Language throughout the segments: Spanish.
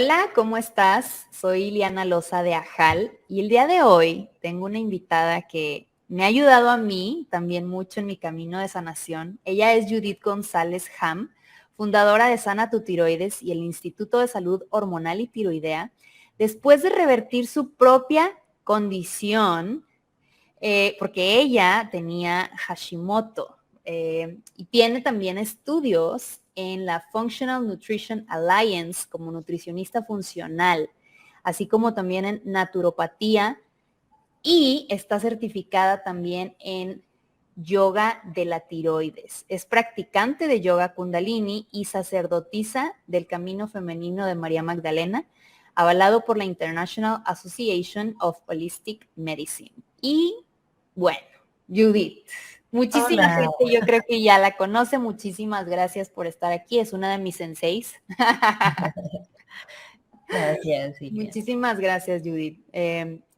Hola, ¿cómo estás? Soy Iliana Loza de Ajal y el día de hoy tengo una invitada que me ha ayudado a mí también mucho en mi camino de sanación. Ella es Judith González Ham, fundadora de Sana Tu Tiroides y el Instituto de Salud Hormonal y Tiroidea, después de revertir su propia condición, porque ella tenía Hashimoto y tiene también estudios en la Functional Nutrition Alliance como nutricionista funcional, así como también en naturopatía y está certificada también en yoga de la tiroides. Es practicante de yoga kundalini y sacerdotisa del Camino Femenino de María Magdalena, avalado por la International Association of Holistic Medicine. Y bueno, Judith, muchísima Hola, gente yo creo que ya la conoce. Muchísimas gracias por estar aquí. Es una de mis senseis. gracias, Silvia. Muchísimas gracias, Judith.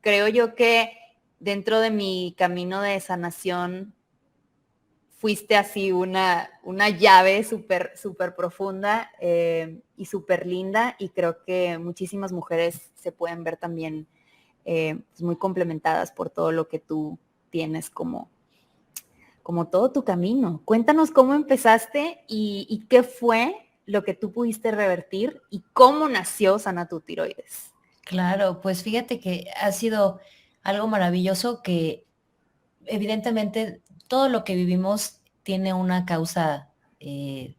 Creo yo que dentro de mi camino de sanación fuiste así una llave súper profunda y súper linda y creo que muchísimas mujeres se pueden ver también pues muy complementadas por todo lo que tú tienes como todo tu camino. Cuéntanos cómo empezaste y qué fue lo que tú pudiste revertir y cómo nació Sana Tu Tiroides. Claro, pues fíjate que ha sido algo maravilloso que evidentemente todo lo que vivimos tiene una causa y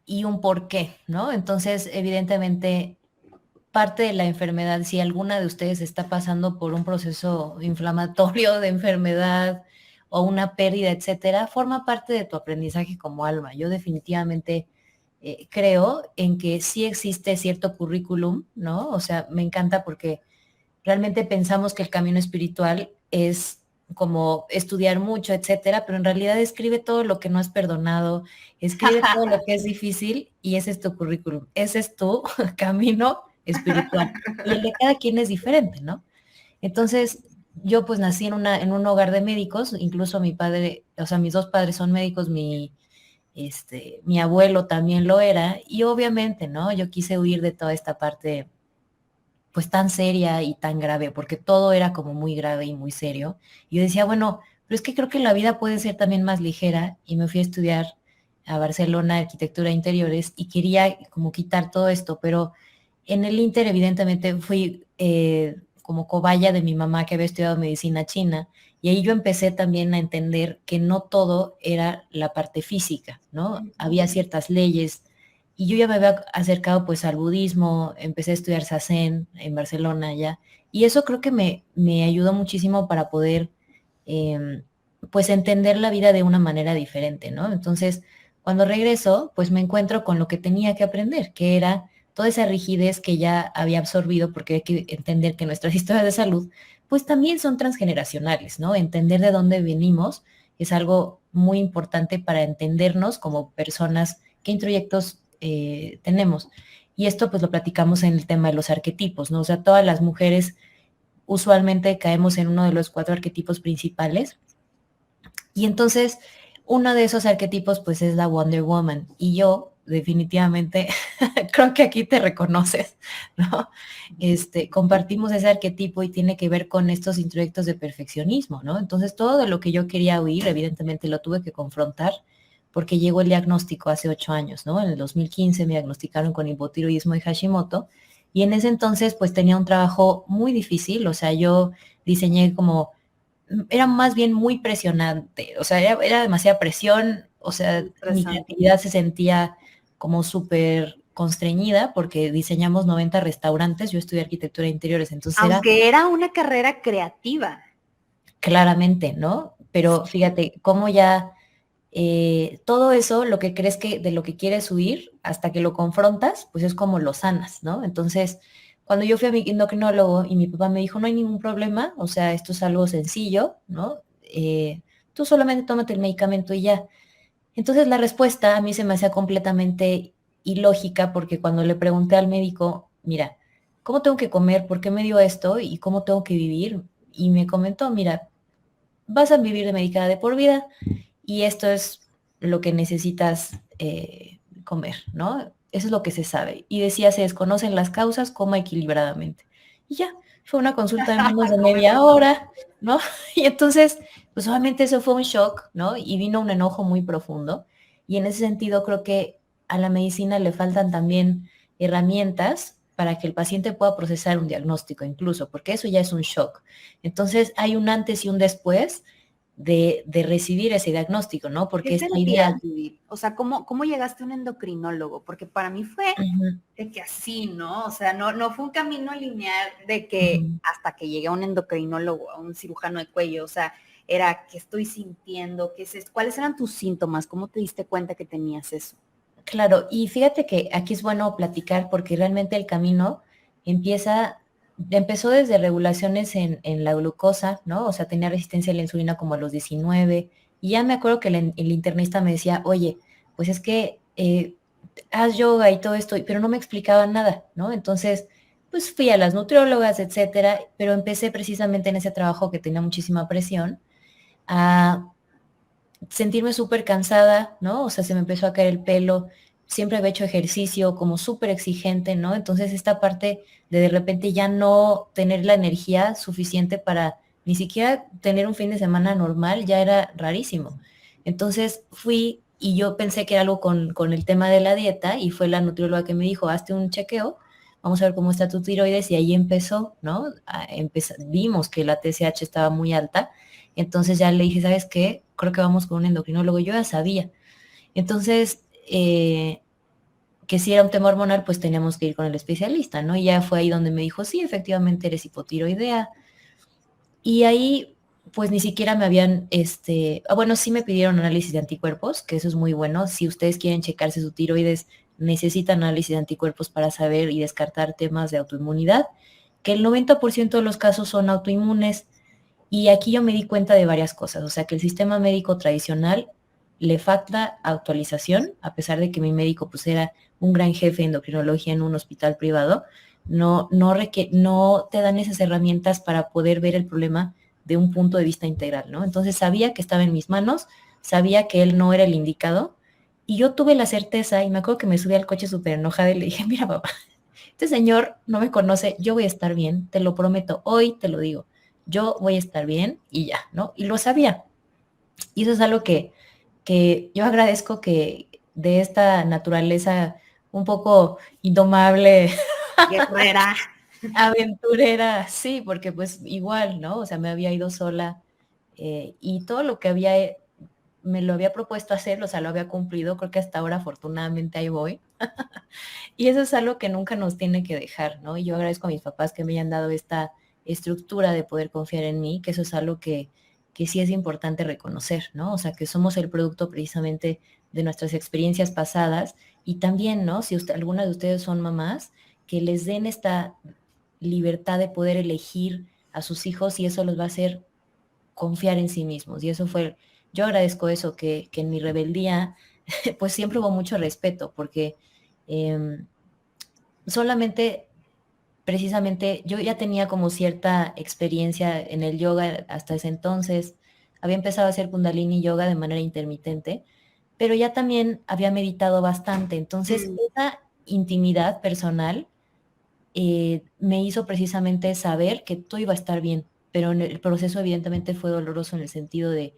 un porqué, ¿no? Entonces, evidentemente, parte de la enfermedad, si alguna de ustedes está pasando por un proceso inflamatorio de enfermedad o una pérdida, etcétera, forma parte de tu aprendizaje como alma. Yo definitivamente creo en que sí existe cierto currículum, ¿no? O sea, me encanta porque realmente pensamos que el camino espiritual es como estudiar mucho, etcétera, pero en realidad escribe todo lo que no has perdonado, escribe todo lo que es difícil y ese es tu currículum, ese es tu camino espiritual. Y el de cada quien es diferente, ¿no? Entonces, yo pues nací en un hogar de médicos, incluso mi padre, o sea, mis dos padres son médicos, mi abuelo también lo era, y obviamente, ¿no? Yo quise huir de toda esta parte pues tan seria y tan grave, porque todo era como muy grave y muy serio. Y yo decía, bueno, pero es que creo que la vida puede ser también más ligera, y me fui a estudiar a Barcelona arquitectura de interiores y quería como quitar todo esto, pero en el Inter evidentemente fui como cobaya de mi mamá que había estudiado medicina china, y ahí yo empecé también a entender que no todo era la parte física, ¿no? Había ciertas leyes y yo ya me había acercado pues al budismo, empecé a estudiar Zazen en Barcelona ya, y eso creo que me ayudó muchísimo para poder pues entender la vida de una manera diferente, ¿no? Entonces, cuando regreso, pues me encuentro con lo que tenía que aprender, que era toda esa rigidez que ya había absorbido, porque hay que entender que nuestras historias de salud, pues también son transgeneracionales, ¿no? Entender de dónde venimos es algo muy importante para entendernos como personas, qué introyectos tenemos. Y esto pues lo platicamos en el tema de los arquetipos, ¿no? O sea, todas las mujeres usualmente caemos en uno de los 4 arquetipos principales. Y entonces, uno de esos arquetipos pues es la Wonder Woman. Y yo definitivamente creo que aquí te reconoces, ¿no? Compartimos ese arquetipo y tiene que ver con estos introyectos de perfeccionismo, ¿no? Entonces, todo de lo que yo quería huir, evidentemente lo tuve que confrontar porque llegó el diagnóstico hace 8 años, ¿no? En el 2015 me diagnosticaron con hipotiroidismo y Hashimoto, y en ese entonces pues tenía un trabajo muy difícil, o sea, yo diseñé como, era más bien muy presionante, o sea, era demasiada presión, o sea, mi Interesante. creatividad se sentía como súper constreñida porque diseñamos 90 restaurantes, yo estudié arquitectura de interiores, entonces era Aunque era una carrera creativa. claramente, ¿no? Pero fíjate cómo ya todo eso, lo que crees que de lo que quieres huir, hasta que lo confrontas, pues es como lo sanas, ¿no? Entonces, cuando yo fui a mi endocrinólogo y mi papá me dijo, no hay ningún problema, o sea, esto es algo sencillo, ¿no? Tú solamente tómate el medicamento y ya. Entonces la respuesta a mí se me hacía completamente ilógica porque cuando le pregunté al médico, mira, ¿cómo tengo que comer? ¿Por qué me dio esto? ¿Y cómo tengo que vivir? Y me comentó, mira, vas a vivir de medicada de por vida y esto es lo que necesitas comer, ¿no? eso es lo que se sabe. Y decía, se desconocen las causas, coma equilibradamente. Y ya, fue una consulta de menos de media hora, ¿no? Y entonces, pues obviamente eso fue un shock, ¿no? Y vino un enojo muy profundo. Y en ese sentido creo que a la medicina le faltan también herramientas para que el paciente pueda procesar un diagnóstico incluso, porque eso ya es un shock. Entonces hay un antes y un después de recibir ese diagnóstico, ¿no? ¿Qué Porque esta idea... sentías, Judith? O sea, ¿cómo llegaste a un endocrinólogo? Porque para mí fue Uh-huh, de que así, ¿no? O sea, no fue un camino lineal de que uh-huh. hasta que llegué a un endocrinólogo, a un cirujano de cuello, o sea, era qué estoy sintiendo, qué es esto, cuáles eran tus síntomas, cómo te diste cuenta que tenías eso. Claro, y fíjate que aquí es bueno platicar porque realmente el camino empezó desde regulaciones en la glucosa, ¿no? O sea, tenía resistencia a la insulina como a los 19, y ya me acuerdo que el internista me decía, oye, pues es que haz yoga y todo esto, pero no me explicaba nada, ¿no? Entonces, pues fui a las nutriólogas, etcétera, pero empecé precisamente en ese trabajo que tenía muchísima presión a sentirme súper cansada, ¿no? O sea, se me empezó a caer el pelo, siempre había hecho ejercicio como súper exigente, ¿no? Entonces esta parte de repente ya no tener la energía suficiente para ni siquiera tener un fin de semana normal ya era rarísimo. Entonces fui y yo pensé que era algo con el tema de la dieta y fue la nutrióloga que me dijo, hazte un chequeo, vamos a ver cómo está tu tiroides y ahí empezó, ¿no? Vimos que la TSH estaba muy alta, entonces ya le dije, ¿sabes qué? Creo que vamos con un endocrinólogo. Yo ya sabía. Entonces, que si era un tema hormonal, pues teníamos que ir con el especialista, ¿no? Y ya fue ahí donde me dijo, sí, efectivamente eres hipotiroidea. Y ahí, pues ni siquiera me habían, bueno, sí me pidieron análisis de anticuerpos, que eso es muy bueno. Si ustedes quieren checarse su tiroides, necesitan análisis de anticuerpos para saber y descartar temas de autoinmunidad, que el 90% de los casos son autoinmunes. Y aquí yo me di cuenta de varias cosas, o sea que el sistema médico tradicional le falta actualización, a pesar de que mi médico pues era un gran jefe de endocrinología en un hospital privado, no te dan esas herramientas para poder ver el problema de un punto de vista integral, ¿no? Entonces sabía que estaba en mis manos, sabía que él no era el indicado, y yo tuve la certeza, y me acuerdo que me subí al coche súper enojada y le dije, mira papá, este señor no me conoce, yo voy a estar bien, te lo prometo, hoy te lo digo, yo voy a estar bien y ya, ¿no? Y lo sabía. Y eso es algo que yo agradezco que de esta naturaleza un poco indomable, Guerrera. aventurera, sí, porque pues igual, ¿no? O sea, me había ido sola y todo lo que me lo había propuesto hacer, o sea, lo había cumplido, creo que hasta ahora afortunadamente ahí voy. Y eso es algo que nunca nos tiene que dejar, ¿no? Y yo agradezco a mis papás que me hayan dado esta estructura de poder confiar en mí, que eso es algo que sí es importante reconocer, ¿no? O sea, que somos el producto precisamente de nuestras experiencias pasadas y también, ¿no? Si algunas de ustedes son mamás, que les den esta libertad de poder elegir a sus hijos y eso los va a hacer confiar en sí mismos. Y eso fue, yo agradezco eso, que en mi rebeldía, pues siempre hubo mucho respeto, porque eh, solamente, precisamente, yo ya tenía como cierta experiencia en el yoga hasta ese entonces, había empezado a hacer Kundalini yoga de manera intermitente, pero ya también había meditado bastante, entonces esa intimidad personal me hizo precisamente saber que todo iba a estar bien, pero en el proceso evidentemente fue doloroso en el sentido de,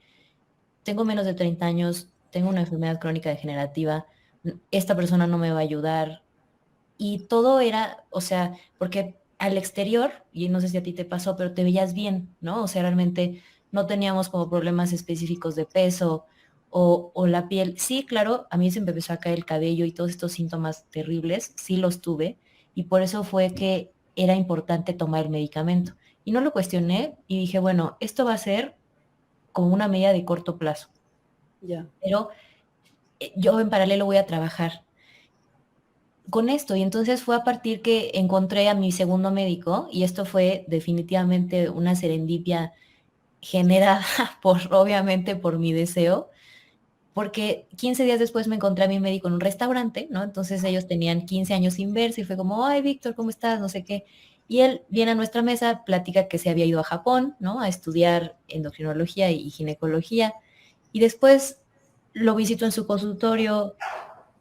tengo menos de 30 años, tengo una enfermedad crónica degenerativa, esta persona no me va a ayudar, y todo era, o sea, porque al exterior, y no sé si a ti te pasó, pero te veías bien, ¿no? O sea, realmente no teníamos como problemas específicos de peso o la piel. Sí, claro, a mí se me empezó a caer el cabello y todos estos síntomas terribles, sí los tuve, y por eso fue que era importante tomar el medicamento. Y no lo cuestioné y dije, bueno, esto va a ser como una medida de corto plazo, Ya. pero yo en paralelo voy a trabajar con esto. Y entonces fue a partir que encontré a mi segundo médico y esto fue definitivamente una serendipia generada obviamente por mi deseo, porque 15 días después me encontré a mi médico en un restaurante, ¿no? Entonces ellos tenían 15 años sin verse y fue como, ay, Víctor, ¿cómo estás? No sé qué. Y él viene a nuestra mesa, platica que se había ido a Japón, ¿no? A estudiar endocrinología y ginecología. Y después lo visito en su consultorio,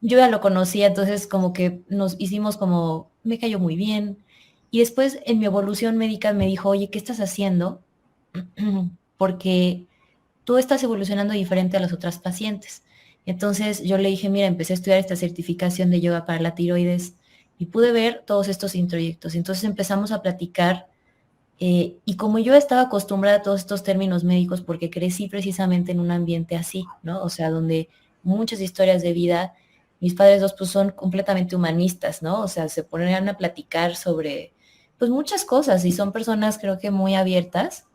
yo ya lo conocía, entonces como que nos hicimos como, me cayó muy bien. Y después en mi evolución médica me dijo, oye, ¿qué estás haciendo? Porque tú estás evolucionando diferente a las otras pacientes. Entonces yo le dije, mira, empecé a estudiar esta certificación de yoga para la tiroides y pude ver todos estos introyectos. Entonces empezamos a platicar y como yo estaba acostumbrada a todos estos términos médicos porque crecí precisamente en un ambiente así, ¿no? O sea, donde muchas historias de vida, mis padres dos pues son completamente humanistas, ¿no? O sea, se ponían a platicar sobre pues muchas cosas y son personas creo que muy abiertas.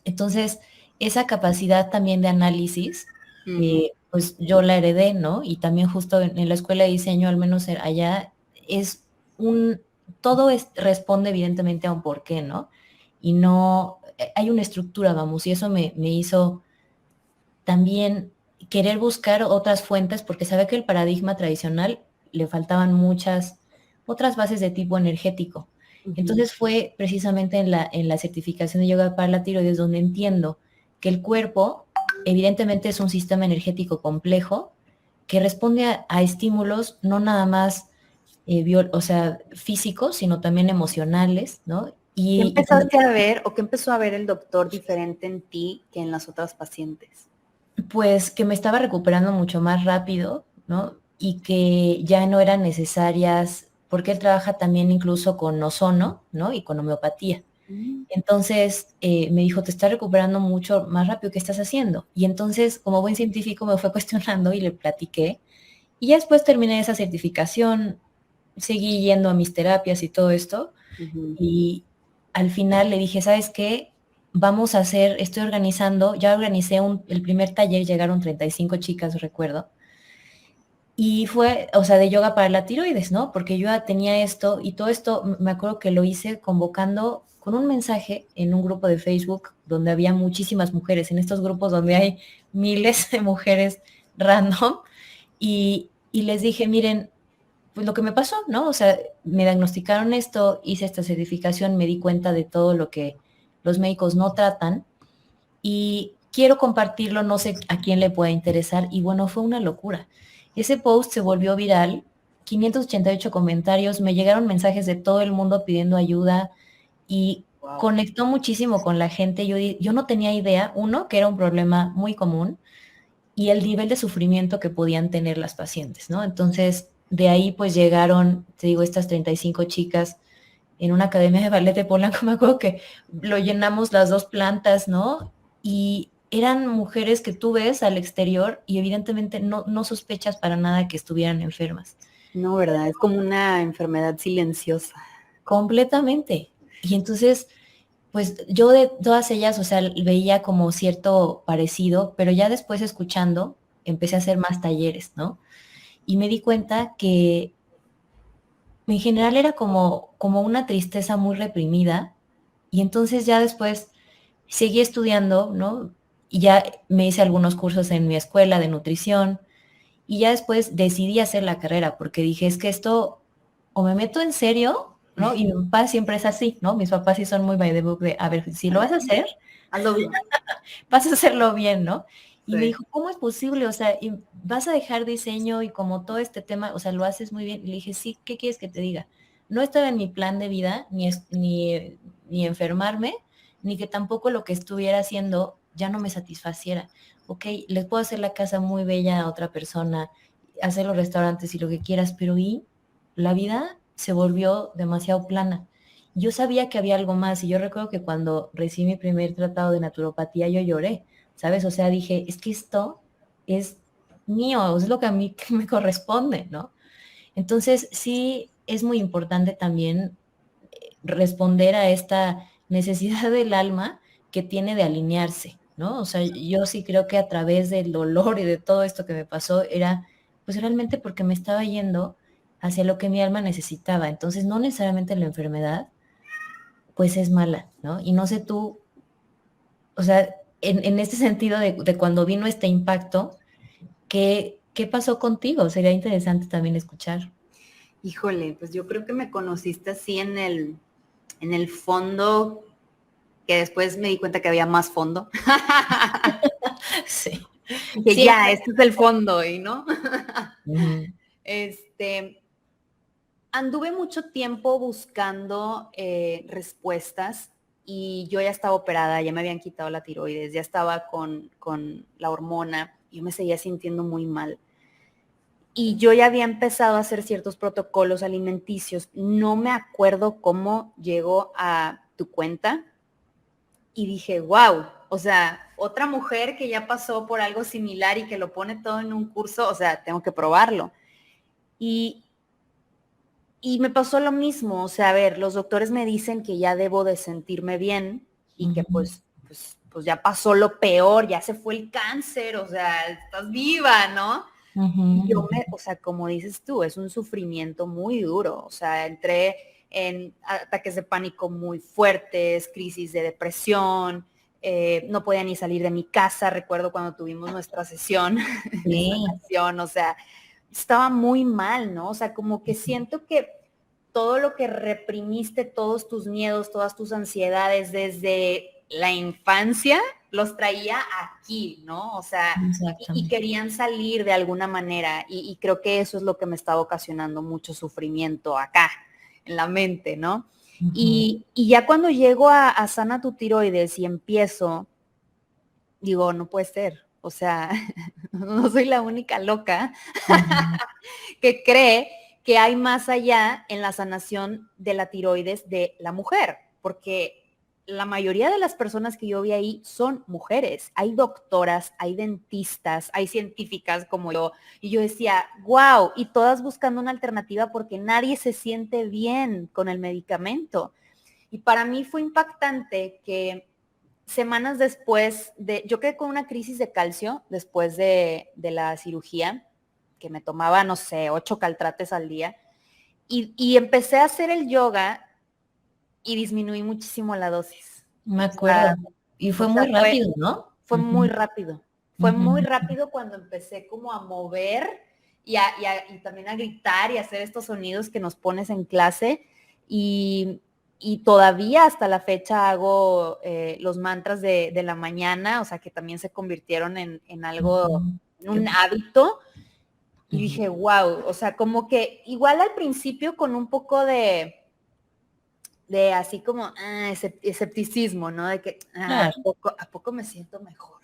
Entonces, esa capacidad también de análisis, pues yo la heredé, ¿no? Y también justo en la escuela de diseño, al menos allá, es un, todo responde evidentemente a un porqué, ¿no? Y no, hay una estructura, vamos, y eso me hizo también querer buscar otras fuentes, porque sabía que el paradigma tradicional le faltaban muchas otras bases de tipo energético. Entonces fue precisamente en la certificación de yoga para la tiroides donde entiendo que el cuerpo evidentemente es un sistema energético complejo que responde a estímulos no nada más o sea, físicos, sino también emocionales, ¿no? ¿Qué Y cuando empezaste a ver o qué empezó a ver el doctor diferente en ti que en las otras pacientes? pues que me estaba recuperando mucho más rápido, ¿no? Y que ya no eran necesarias, porque él trabaja también incluso con ozono, ¿no? Y con homeopatía. Mm. Entonces me dijo, te está recuperando mucho más rápido, ¿qué estás haciendo? Y entonces, como buen científico, me fue cuestionando y le platiqué. Y ya después terminé esa certificación, seguí yendo a mis terapias y todo esto. Y al final le dije, ¿sabes qué? Vamos a hacer, estoy organizando, ya organicé el primer taller, llegaron 35 chicas, recuerdo, y fue, o sea, de yoga para la tiroides, ¿no? Porque yo ya tenía esto y todo esto, me acuerdo que lo hice convocando con un mensaje en un grupo de Facebook donde había muchísimas mujeres, en estos grupos donde hay miles de mujeres random, y les dije, miren, pues lo que me pasó, ¿no? O sea, me diagnosticaron esto, hice esta certificación, me di cuenta de todo lo que los médicos no tratan y quiero compartirlo, no sé a quién le pueda interesar y bueno, fue una locura. Ese post se volvió viral, 588 comentarios, me llegaron mensajes de todo el mundo pidiendo ayuda y conectó muchísimo con la gente. Yo no tenía idea, uno, que era un problema muy común y el nivel de sufrimiento que podían tener las pacientes, ¿no? Entonces, de ahí pues llegaron, te digo, estas 35 chicas en una academia de ballet de Polanco, me acuerdo que lo llenamos las dos plantas, ¿no? Y eran mujeres que tú ves al exterior y evidentemente no sospechas para nada que estuvieran enfermas. No, ¿verdad? Es como una enfermedad silenciosa. Completamente. Y entonces, pues yo de todas ellas, o sea, veía como cierto parecido, pero ya después escuchando, empecé a hacer más talleres, ¿no? Y me di cuenta que en general era como una tristeza muy reprimida y entonces ya después seguí estudiando, ¿no? Y ya me hice algunos cursos en mi escuela de nutrición y ya después decidí hacer la carrera porque dije, es que esto o me meto en serio, ¿no? Y mi papá siempre es así, ¿no? Mis papás sí son muy by the book de, a ver, si lo vas a hacer, Hazlo bien. vas a hacerlo bien, ¿no? Y me Sí. dijo, ¿cómo es posible? O sea, y vas a dejar diseño y como todo este tema, o sea, lo haces muy bien. Y le dije, sí, ¿qué quieres que te diga? No estaba en mi plan de vida, ni enfermarme, ni que tampoco lo que estuviera haciendo ya no me satisfaciera. Ok, les puedo hacer la casa muy bella a otra persona, hacer los restaurantes y lo que quieras, pero y la vida se volvió demasiado plana. Yo sabía que había algo más y yo recuerdo que cuando recibí mi primer tratado de naturopatía yo lloré, ¿sabes? O sea, dije, es que esto es mío, es lo que a mí que me corresponde, ¿no? Entonces, sí, es muy importante también responder a esta necesidad del alma que tiene de alinearse, ¿no? O sea, yo sí creo que a través del dolor y de todo esto que me pasó era, pues realmente porque me estaba yendo hacia lo que mi alma necesitaba. Entonces, no necesariamente la enfermedad, pues es mala, ¿no? Y no sé tú, o sea, en este sentido de cuando vino este impacto, ¿qué pasó contigo? Sería interesante también escuchar. Híjole, pues yo creo que me conociste así en el fondo, que después me di cuenta que había más fondo. Sí. Que ya, Siempre. este es el fondo, ¿y no? Ujú. Anduve mucho tiempo buscando respuestas y yo ya estaba operada, ya me habían quitado la tiroides, ya estaba con la hormona, yo me seguía sintiendo muy mal. Y yo ya había empezado a hacer ciertos protocolos alimenticios. No me acuerdo cómo llegó a tu cuenta y dije, wow, o sea, otra mujer que ya pasó por algo similar y que lo pone todo en un curso, o sea, tengo que probarlo. Y, y me pasó lo mismo, o sea, a ver, los doctores me dicen que ya debo de sentirme bien y que Ujú. pues ya pasó lo peor, ya se fue el cáncer, o sea, estás viva, ¿no? Y yo Ujú. o sea, como dices tú, es un sufrimiento muy duro, o sea, entré en ataques de pánico muy fuertes, crisis de depresión, no podía ni salir de mi casa, recuerdo cuando tuvimos nuestra sesión de Sí. sanación, o sea, estaba muy mal, ¿no? O sea, como que siento que todo lo que reprimiste, todos tus miedos, todas tus ansiedades desde la infancia, los traía aquí, ¿no? O sea, y Exactamente. querían salir de alguna manera y creo que eso es lo que me estaba ocasionando mucho sufrimiento acá, en la mente, ¿no? Ujú. Y ya cuando llego a Sana tu tiroides y empiezo, digo, no puede ser, o sea, no soy la única loca Ujú. que cree que hay más allá en la sanación de la tiroides de la mujer, porque la mayoría de las personas que yo vi ahí son mujeres. Hay doctoras, hay dentistas, hay científicas como yo. Y yo decía, wow, y todas buscando una alternativa porque nadie se siente bien con el medicamento. Y para mí fue impactante que semanas después yo quedé con una crisis de calcio después de la cirugía, que me tomaba, no sé, 8 caltrates al día, y empecé a hacer el yoga y disminuí muchísimo la dosis. Me O sea, acuerdo. Y o fue sea muy rápido, ¿no? fue muy Ujú. rápido. Fue muy Ujú. rápido cuando empecé como a mover y también a gritar y hacer estos sonidos que nos pones en clase. Y, y todavía hasta la fecha hago los mantras de la mañana, o sea que también se convirtieron en algo, Ujú. en Qué un padre. hábito. Y Ujú. dije, wow, o sea, como que igual al principio con un poco de así como escepticismo, ¿no? De que Claro. ¿a poco me siento mejor?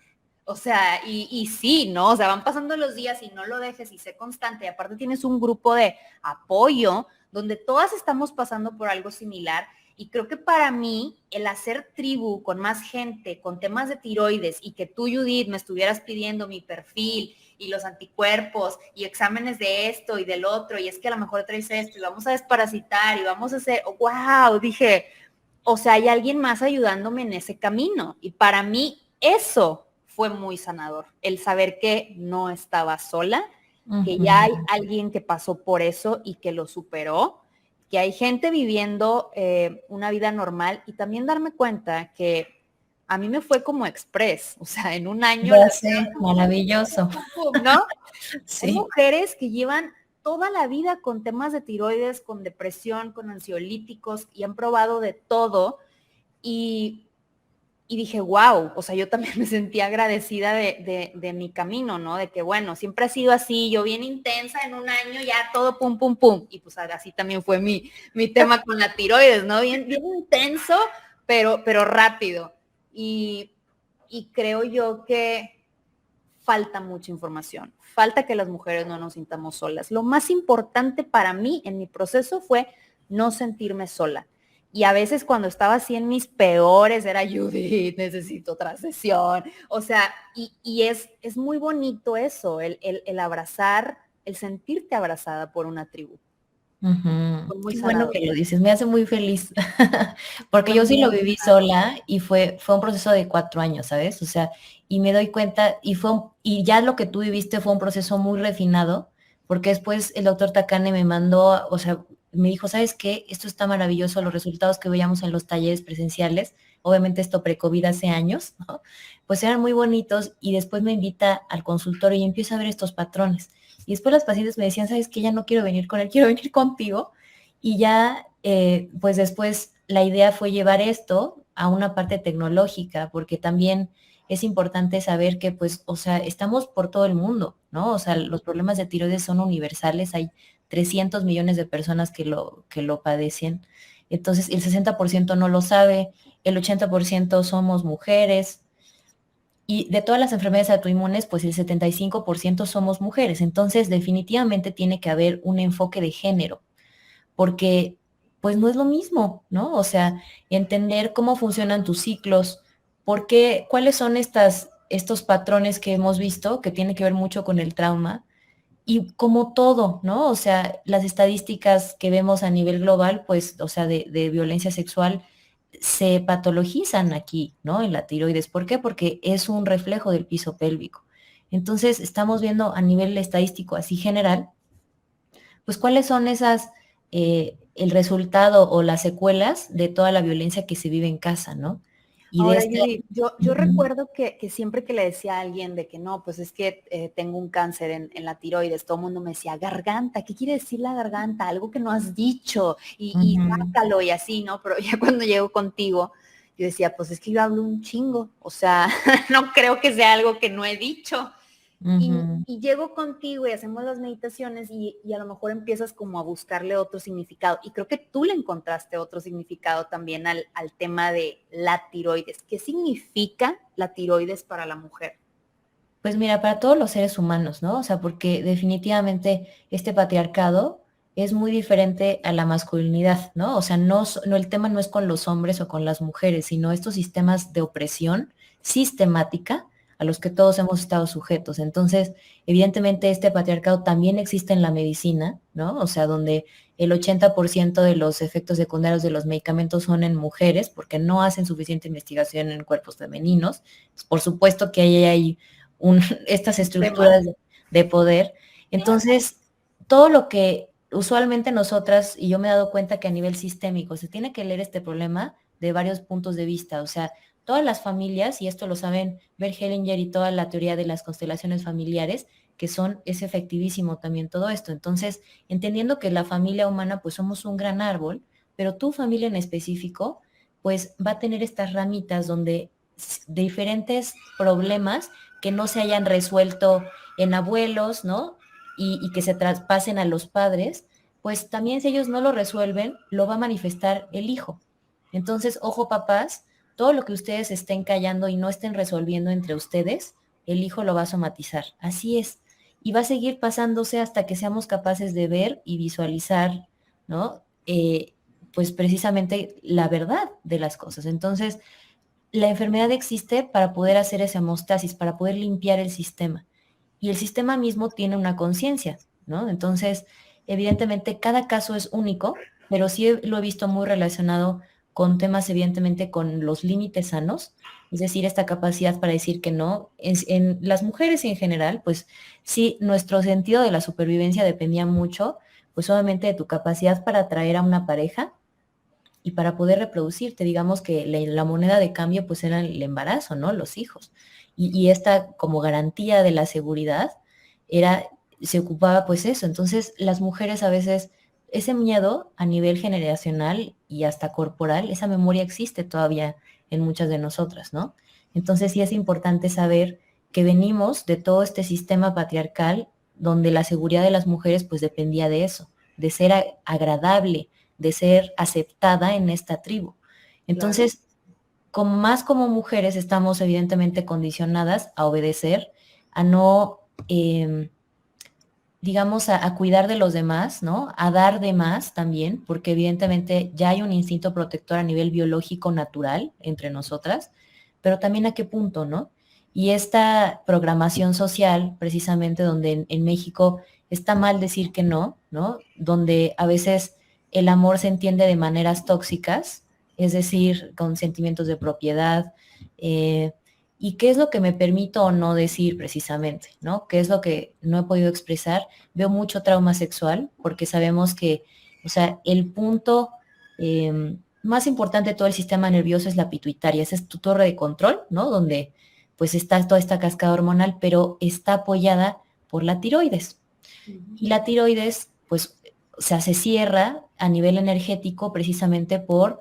O sea, y sí, ¿no? O sea, van pasando los días y no lo dejes y sé constante. Y aparte tienes un grupo de apoyo donde todas estamos pasando por algo similar. Y creo que para mí, el hacer tribu con más gente, con temas de tiroides y que tú, Judith, me estuvieras pidiendo mi perfil y los anticuerpos y exámenes de esto y del otro, y es que a lo mejor traes esto y vamos a desparasitar y vamos a hacer, wow, dije, o sea, hay alguien más ayudándome en ese camino. Y para mí eso fue muy sanador, el saber que no estaba sola, que ya hay Ujú. alguien que pasó por eso y que lo superó, que hay gente viviendo una vida normal y también darme cuenta que a mí me fue como express, o sea, en un año Ya la sé, vida, maravilloso. ¿no? Hay Sí. mujeres que llevan toda la vida con temas de tiroides, con depresión, con ansiolíticos y han probado de todo y, y dije, wow, o sea, yo también me sentí agradecida de mi camino, ¿no? De que, bueno, siempre ha sido así, yo bien intensa, en un año ya todo pum, pum, pum. Y pues así también fue mi tema con la tiroides, ¿no? Bien intenso, pero rápido. Y, y creo yo que falta mucha información, falta que las mujeres no nos sintamos solas. Lo más importante para mí en mi proceso fue no sentirme sola. Y a veces cuando estaba así en mis peores era Judith, necesito otra sesión. O sea, es muy bonito eso, el abrazar, el sentirte abrazada por una tribu. Ujú. Fue muy Qué bueno sanador. que lo dices, me hace muy feliz, porque Fue yo sí lo muy viví sanador. sola y fue un proceso de 4 años, ¿sabes? O sea, y me doy cuenta, y ya lo que tú viviste fue un proceso muy refinado, porque después el doctor Takane me mandó, o sea, me dijo, ¿sabes qué? Esto está maravilloso, los resultados que veíamos en los talleres presenciales, obviamente esto pre-COVID hace años, ¿no? Pues eran muy bonitos y después me invita al consultorio y empiezo a ver estos patrones. Y después las pacientes me decían, ¿sabes qué? Ya no quiero venir con él, quiero venir contigo. Y ya, pues después la idea fue llevar esto a una parte tecnológica, porque también es importante saber que, pues, o sea, estamos por todo el mundo, ¿no? O sea, los problemas de tiroides son universales, hay 300 millones de personas que lo padecen. Entonces, el 60% no lo sabe, el 80% somos mujeres, y de todas las enfermedades autoinmunes, pues el 75% somos mujeres. Entonces, definitivamente tiene que haber un enfoque de género, porque pues no es lo mismo, ¿no? O sea, entender cómo funcionan tus ciclos, por qué, cuáles son estos patrones que hemos visto, que tiene que ver mucho con el trauma, y como todo, ¿no? O sea, las estadísticas que vemos a nivel global, pues, o sea, de violencia sexual, se patologizan aquí, ¿no? En la tiroides. ¿Por qué? Porque es un reflejo del piso pélvico. Entonces, estamos viendo a nivel estadístico así general, pues cuáles son el resultado o las secuelas de toda la violencia que se vive en casa, ¿no? Y de Ahora, este... Judy, yo recuerdo que siempre que le decía a alguien de que no, pues es que tengo un cáncer en la tiroides, todo el mundo me decía, garganta, ¿qué quiere decir la garganta? Algo que no has dicho y sácalo y así, ¿no? Pero ya cuando llego contigo, yo decía, pues es que yo hablo un chingo, o sea, no creo que sea algo que no he dicho. Y llego contigo y hacemos las meditaciones y a lo mejor empiezas como a buscarle otro significado. Y creo que tú le encontraste otro significado también al tema de la tiroides. ¿Qué significa la tiroides para la mujer? Pues mira, para todos los seres humanos, ¿no? O sea, porque definitivamente este patriarcado es muy diferente a la masculinidad, ¿no? O sea, no, el tema no es con los hombres o con las mujeres, sino estos sistemas de opresión sistemática a los que todos hemos estado sujetos. Entonces, evidentemente este patriarcado también existe en la medicina, ¿no? O sea, donde el 80% de los efectos secundarios de los medicamentos son en mujeres porque no hacen suficiente investigación en cuerpos femeninos. Por supuesto que ahí hay estas estructuras de poder. Entonces, todo lo que usualmente nosotras, y yo me he dado cuenta que a nivel sistémico se tiene que leer este problema de varios puntos de vista, o sea, todas las familias, y esto lo saben Bert Hellinger y toda la teoría de las constelaciones familiares, es efectivísimo también todo esto. Entonces, entendiendo que la familia humana, pues somos un gran árbol, pero tu familia en específico, pues va a tener estas ramitas donde diferentes problemas que no se hayan resuelto en abuelos, ¿no? Y que se traspasen a los padres, pues también si ellos no lo resuelven, lo va a manifestar el hijo. Entonces, ojo papás, todo lo que ustedes estén callando y no estén resolviendo entre ustedes, el hijo lo va a somatizar. Así es. Y va a seguir pasándose hasta que seamos capaces de ver y visualizar, ¿no? Pues precisamente la verdad de las cosas. Entonces, la enfermedad existe para poder hacer esa hemostasis, para poder limpiar el sistema. Y el sistema mismo tiene una conciencia, ¿no? Entonces, evidentemente, cada caso es único, pero sí lo he visto muy relacionado con temas, evidentemente, con los límites sanos, es decir, esta capacidad para decir que no. En las mujeres y en general, pues sí, nuestro sentido de la supervivencia dependía mucho, pues obviamente de tu capacidad para atraer a una pareja y para poder reproducirte. Digamos que la moneda de cambio pues era el embarazo, ¿no? Los hijos. Y esta como garantía de la seguridad se ocupaba pues eso. Entonces las mujeres a veces, ese miedo a nivel generacional y hasta corporal, esa memoria existe todavía en muchas de nosotras, ¿no? Entonces sí es importante saber que venimos de todo este sistema patriarcal donde la seguridad de las mujeres pues dependía de eso, de ser agradable, de ser aceptada en esta tribu. Entonces, más como mujeres estamos evidentemente condicionadas a obedecer, a no, digamos, a cuidar de los demás, ¿no? A dar de más también, porque evidentemente ya hay un instinto protector a nivel biológico natural entre nosotras, pero también a qué punto, ¿no? Y esta programación social, precisamente donde en México está mal decir que no, ¿no? Donde a veces el amor se entiende de maneras tóxicas, es decir, con sentimientos de propiedad, y qué es lo que me permito o no decir precisamente, ¿no? ¿Qué es lo que no he podido expresar? Veo mucho trauma sexual porque sabemos que, o sea, el punto más importante de todo el sistema nervioso es la pituitaria, esa es tu torre de control, ¿no? Donde pues está toda esta cascada hormonal, pero está apoyada por la tiroides. Y la tiroides, pues, o sea, se cierra a nivel energético precisamente por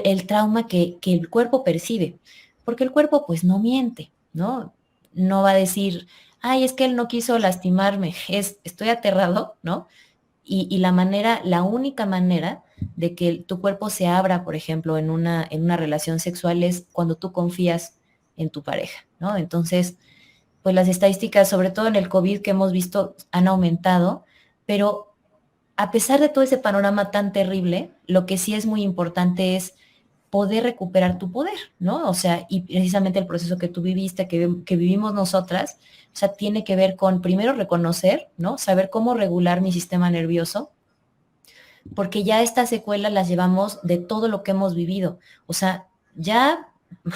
el trauma que el cuerpo percibe. porque el cuerpo pues no miente, ¿no? No va a decir, ay, es que él no quiso lastimarme, estoy aterrado, ¿no? Y la única manera de que tu cuerpo se abra, por ejemplo, en una relación sexual es cuando tú confías en tu pareja, ¿no? Entonces, pues las estadísticas, sobre todo en el COVID que hemos visto, han aumentado, pero a pesar de todo ese panorama tan terrible, lo que sí es muy importante es poder recuperar tu poder, ¿no? O sea, y precisamente el proceso que tú viviste, que vivimos nosotras, o sea, tiene que ver con primero reconocer, ¿no? Saber cómo regular mi sistema nervioso, porque ya estas secuelas las llevamos de todo lo que hemos vivido. O sea, ya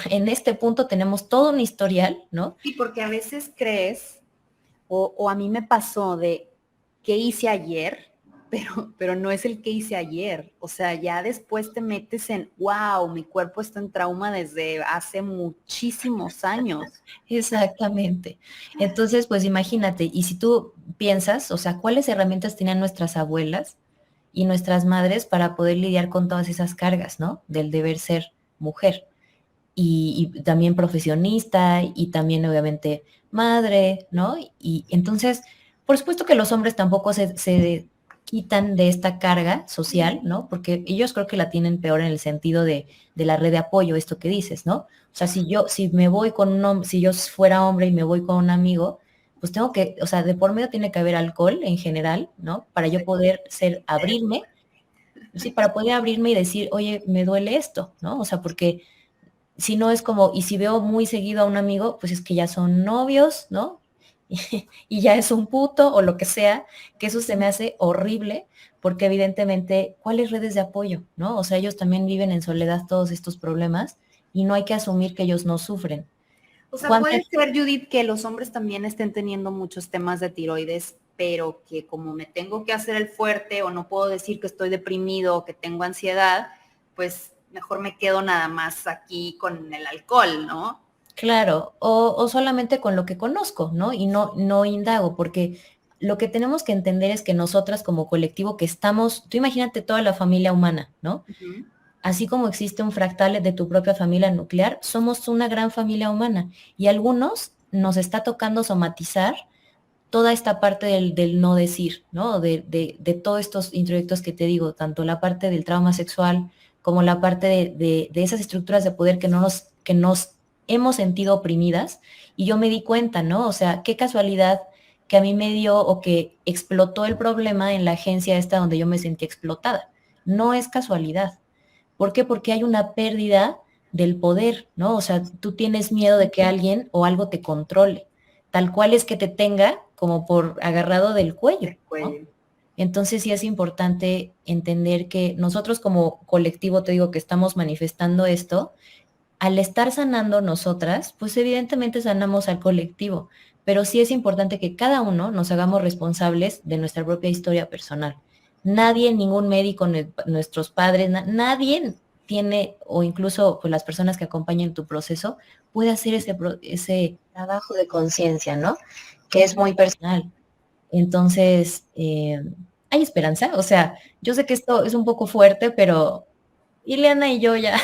en este punto tenemos todo un historial, ¿no? Sí, porque a veces crees, o a mí me pasó de qué hice ayer, pero no es el que hice ayer. O sea, ya después te metes en, wow, mi cuerpo está en trauma desde hace muchísimos años. Exactamente. Entonces, pues imagínate, y si tú piensas, o sea, ¿cuáles herramientas tenían nuestras abuelas y nuestras madres para poder lidiar con todas esas cargas, ¿no? Del deber ser mujer y también profesionista y también obviamente madre, ¿no? Y entonces, por supuesto que los hombres tampoco se quitan de esta carga social, ¿no? Porque ellos creo que la tienen peor en el sentido de la red de apoyo, esto que dices, ¿no? O sea, si me voy con un hombre, si yo fuera hombre y me voy con un amigo, pues tengo que, o sea, de por medio tiene que haber alcohol en general, ¿no? Para yo poder abrirme, sí, para poder abrirme y decir, oye, me duele esto, ¿no? O sea, porque si no es como, y si veo muy seguido a un amigo, pues es que ya son novios, ¿no? Y ya es un puto o lo que sea, que eso se me hace horrible, porque evidentemente, ¿cuáles redes de apoyo, no? O sea, ellos también viven en soledad todos estos problemas y no hay que asumir que ellos no sufren. O sea, ¿Cuánta? puede ser, Judith, que los hombres también estén teniendo muchos temas de tiroides, pero que como me tengo que hacer el fuerte o no puedo decir que estoy deprimido o que tengo ansiedad, pues mejor me quedo nada más aquí con el alcohol, ¿no? Claro, o solamente con lo que conozco, ¿no? Y no indago, porque lo que tenemos que entender es que nosotras como colectivo que estamos, tú imagínate toda la familia humana, ¿no? Uh-huh. Así como existe un fractal de tu propia familia nuclear, somos una gran familia humana y a algunos nos está tocando somatizar toda esta parte del no decir, ¿no? De todos estos introyectos que te digo, tanto la parte del trauma sexual como la parte de esas estructuras de poder que nos hemos sentido oprimidas. Y yo me di cuenta, ¿no? O sea, qué casualidad que a mí me dio o que explotó el problema en la agencia esta donde yo me sentí explotada. No es casualidad. ¿Por qué? Porque hay una pérdida del poder, ¿no? O sea, tú tienes miedo de que alguien o algo te controle, tal cual es que te tenga como por agarrado del cuello, El ¿no? cuello. Entonces sí es importante entender que nosotros como colectivo, te digo que estamos manifestando esto, al estar sanando nosotras, pues evidentemente sanamos al colectivo, pero sí es importante que cada uno nos hagamos responsables de nuestra propia historia personal. Nadie, ningún médico, nuestros padres, nadie tiene, o incluso pues, las personas que acompañan tu proceso, puede hacer ese trabajo de conciencia, ¿no? Que es muy personal. Entonces, hay esperanza. O sea, yo sé que esto es un poco fuerte, pero Ileana y yo ya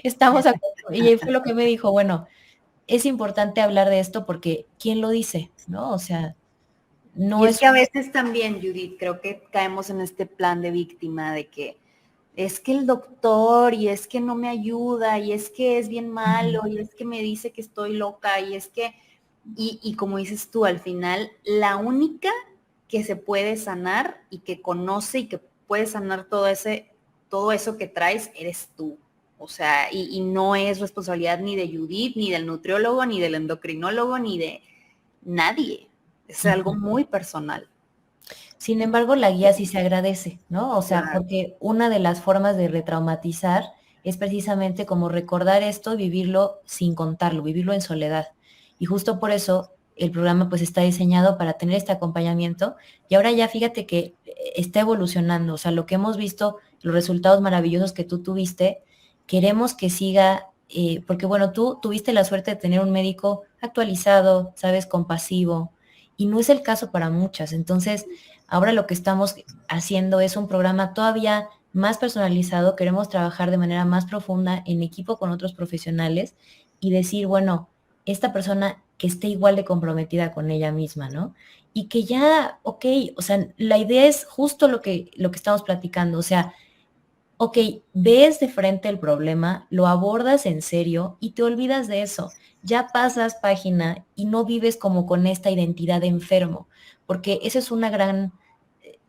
estamos a punto. Y fue lo que me dijo, bueno, es importante hablar de esto porque ¿quién lo dice? ¿No? O sea, Y no es es... que a veces también, Judith, creo que caemos en este plan de víctima de que es que el doctor y es que no me ayuda y es que es bien malo y es que me dice que estoy loca y es que, y como dices tú, al final, la única que se puede sanar y que conoce y que puede sanar todo eso que traes, eres tú. O sea, y no es responsabilidad ni de Judith, ni del nutriólogo, ni del endocrinólogo, ni de nadie. Es algo muy personal. Sin embargo, la guía sí se agradece, ¿no? O sea, Claro. porque una de las formas de retraumatizar es precisamente como recordar esto, vivirlo sin contarlo, vivirlo en soledad. Y justo por eso el programa pues está diseñado para tener este acompañamiento y ahora ya fíjate que está evolucionando, o sea, lo que hemos visto, los resultados maravillosos que tú tuviste, queremos que siga, porque bueno, tú tuviste la suerte de tener un médico actualizado, sabes, compasivo, y no es el caso para muchas. Entonces, ahora lo que estamos haciendo es un programa todavía más personalizado, queremos trabajar de manera más profunda en equipo con otros profesionales y decir, bueno, esta persona que esté igual de comprometida con ella misma, ¿no? Y que ya, ok, o sea, la idea es justo lo que estamos platicando, o sea, ok, ves de frente el problema, lo abordas en serio y te olvidas de eso. Ya pasas página y no vives como con esta identidad de enfermo, porque ese es una gran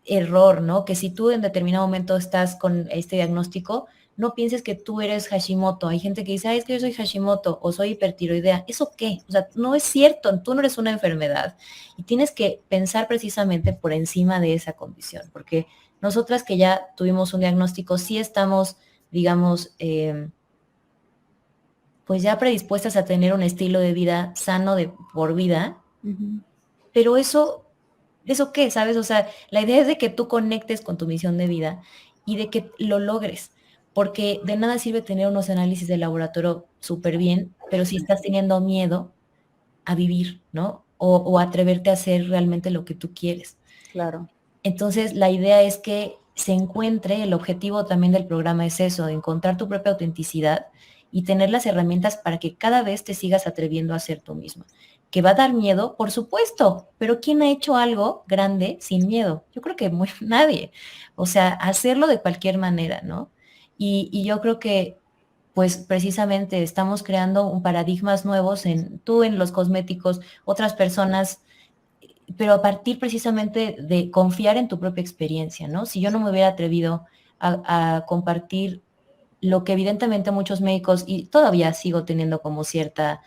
error, ¿no? Que si tú en determinado momento estás con este diagnóstico, no pienses que tú eres Hashimoto. Hay gente que dice, ay, es que yo soy Hashimoto o soy hipertiroidea. ¿Eso qué? O sea, no es cierto, tú no eres una enfermedad y tienes que pensar precisamente por encima de esa condición, porque nosotras que ya tuvimos un diagnóstico, sí estamos, digamos, pues ya predispuestas a tener un estilo de vida sano de por vida, pero ¿eso qué? ¿Sabes? O sea, la idea es de que tú conectes con tu misión de vida y de que lo logres, porque de nada sirve tener unos análisis de laboratorio súper bien, pero si estás teniendo miedo a vivir, ¿no? O atreverte a hacer realmente lo que tú quieres. Claro. Entonces, la idea es que se encuentre, el objetivo también del programa es eso, de encontrar tu propia autenticidad y tener las herramientas para que cada vez te sigas atreviendo a ser tú misma. ¿Que va a dar miedo? Por supuesto, pero ¿quién ha hecho algo grande sin miedo? Yo creo que muy, nadie. O sea, hacerlo de cualquier manera, ¿no? Y yo creo que, pues precisamente estamos creando un paradigmas nuevos tú en los cosméticos, otras personas, pero a partir precisamente de confiar en tu propia experiencia, ¿no? Si yo no me hubiera atrevido a compartir lo que evidentemente muchos médicos, y todavía sigo teniendo como cierta,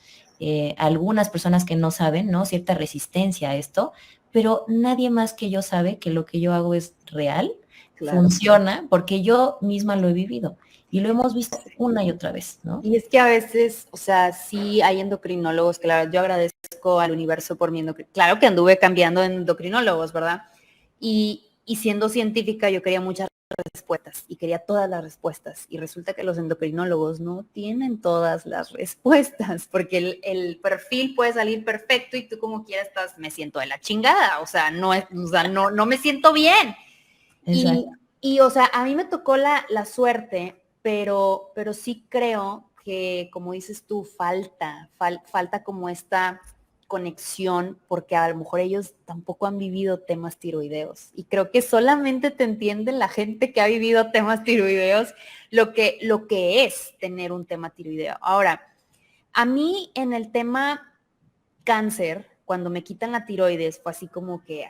algunas personas que no saben, ¿no? Cierta resistencia a esto, pero nadie más que yo sabe que lo que yo hago es real, Claro. funciona, porque yo misma lo he vivido y lo hemos visto una y otra vez, ¿no? Y es que a veces, o sea, sí hay endocrinólogos, claro, yo agradezco al universo por mi endocrinólogo. Claro que anduve cambiando endocrinólogos, ¿verdad? Y siendo científica yo quería muchas respuestas y quería todas las respuestas. Y resulta que los endocrinólogos no tienen todas las respuestas, porque el perfil puede salir perfecto y tú como quieras estás, me siento de la chingada, o sea, no me siento bien. Y, Exacto. y, o sea, a mí me tocó la suerte, pero sí creo que, como dices tú, falta como esta conexión, porque a lo mejor ellos tampoco han vivido temas tiroideos. Y creo que solamente te entiende la gente que ha vivido temas tiroideos lo que es tener un tema tiroideo. Ahora, a mí en el tema cáncer, cuando me quitan la tiroides, fue así como que,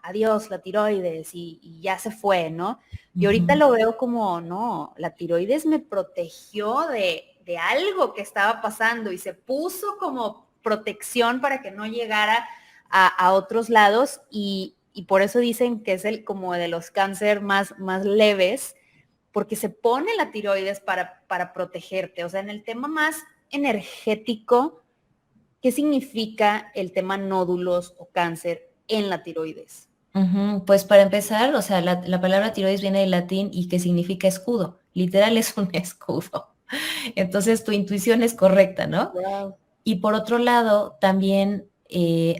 adiós la tiroides y ya se fue, ¿no? Y ahorita Ujú. lo veo como, no, la tiroides me protegió de algo que estaba pasando y se puso como protección para que no llegara a otros lados y por eso dicen que es el como de los cáncer más leves, porque se pone la tiroides para protegerte. O sea, en el tema más energético, ¿qué significa el tema nódulos o cáncer en la tiroides? Ujú. Pues para empezar, o sea, la palabra tiroides viene del latín y que significa escudo. Literal es un escudo. Entonces tu intuición es correcta, ¿no? Wow. Y por otro lado, también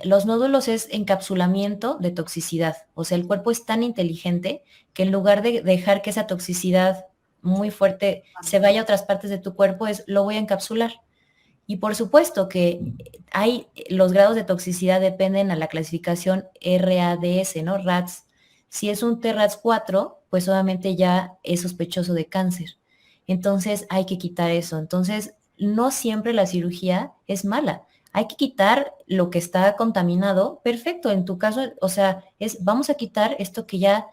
los nódulos es encapsulamiento de toxicidad. O sea, el cuerpo es tan inteligente que en lugar de dejar que esa toxicidad muy fuerte se vaya a otras partes de tu cuerpo, es lo voy a encapsular. Y por supuesto que los grados de toxicidad dependen a la clasificación RADS, ¿no? RADS. Si es un TRADS 4, pues obviamente ya es sospechoso de cáncer. Entonces hay que quitar eso. Entonces, no siempre la cirugía es mala. Hay que quitar lo que está contaminado. Perfecto, en tu caso, o sea, vamos a quitar esto que ya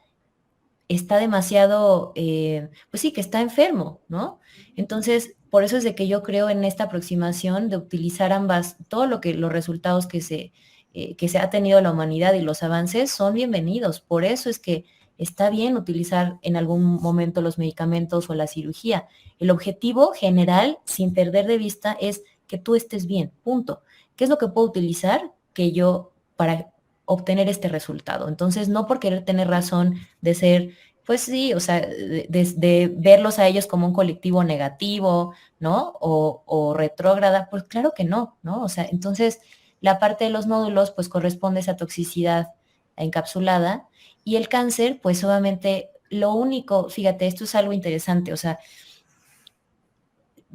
está demasiado, pues sí, que está enfermo, ¿no? Entonces, por eso es de que yo creo en esta aproximación de utilizar ambas, los resultados que se ha tenido la humanidad y los avances son bienvenidos. Por eso es que está bien utilizar en algún momento los medicamentos o la cirugía. El objetivo general, sin perder de vista, es que tú estés bien, punto. ¿Qué es lo que puedo utilizar que yo para obtener este resultado? Entonces, no por querer tener razón de ser, pues sí, o sea, de verlos a ellos como un colectivo negativo, ¿no? O retrógrada, pues claro que no, ¿no? O sea, entonces la parte de los nódulos, pues corresponde a esa toxicidad encapsulada y el cáncer, pues obviamente lo único, fíjate, esto es algo interesante, o sea,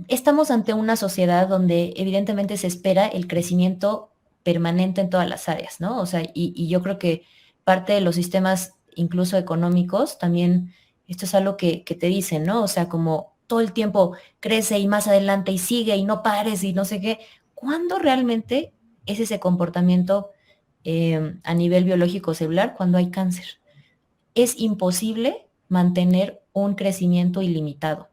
estamos ante una sociedad donde evidentemente se espera el crecimiento permanente en todas las áreas, ¿no? O sea, y yo creo que parte de los sistemas, incluso económicos, también esto es algo que te dicen, ¿no? O sea, como todo el tiempo crece y más adelante y sigue y no pares y no sé qué. ¿Cuándo realmente es ese comportamiento a nivel biológico celular cuando hay cáncer? Es imposible mantener un crecimiento ilimitado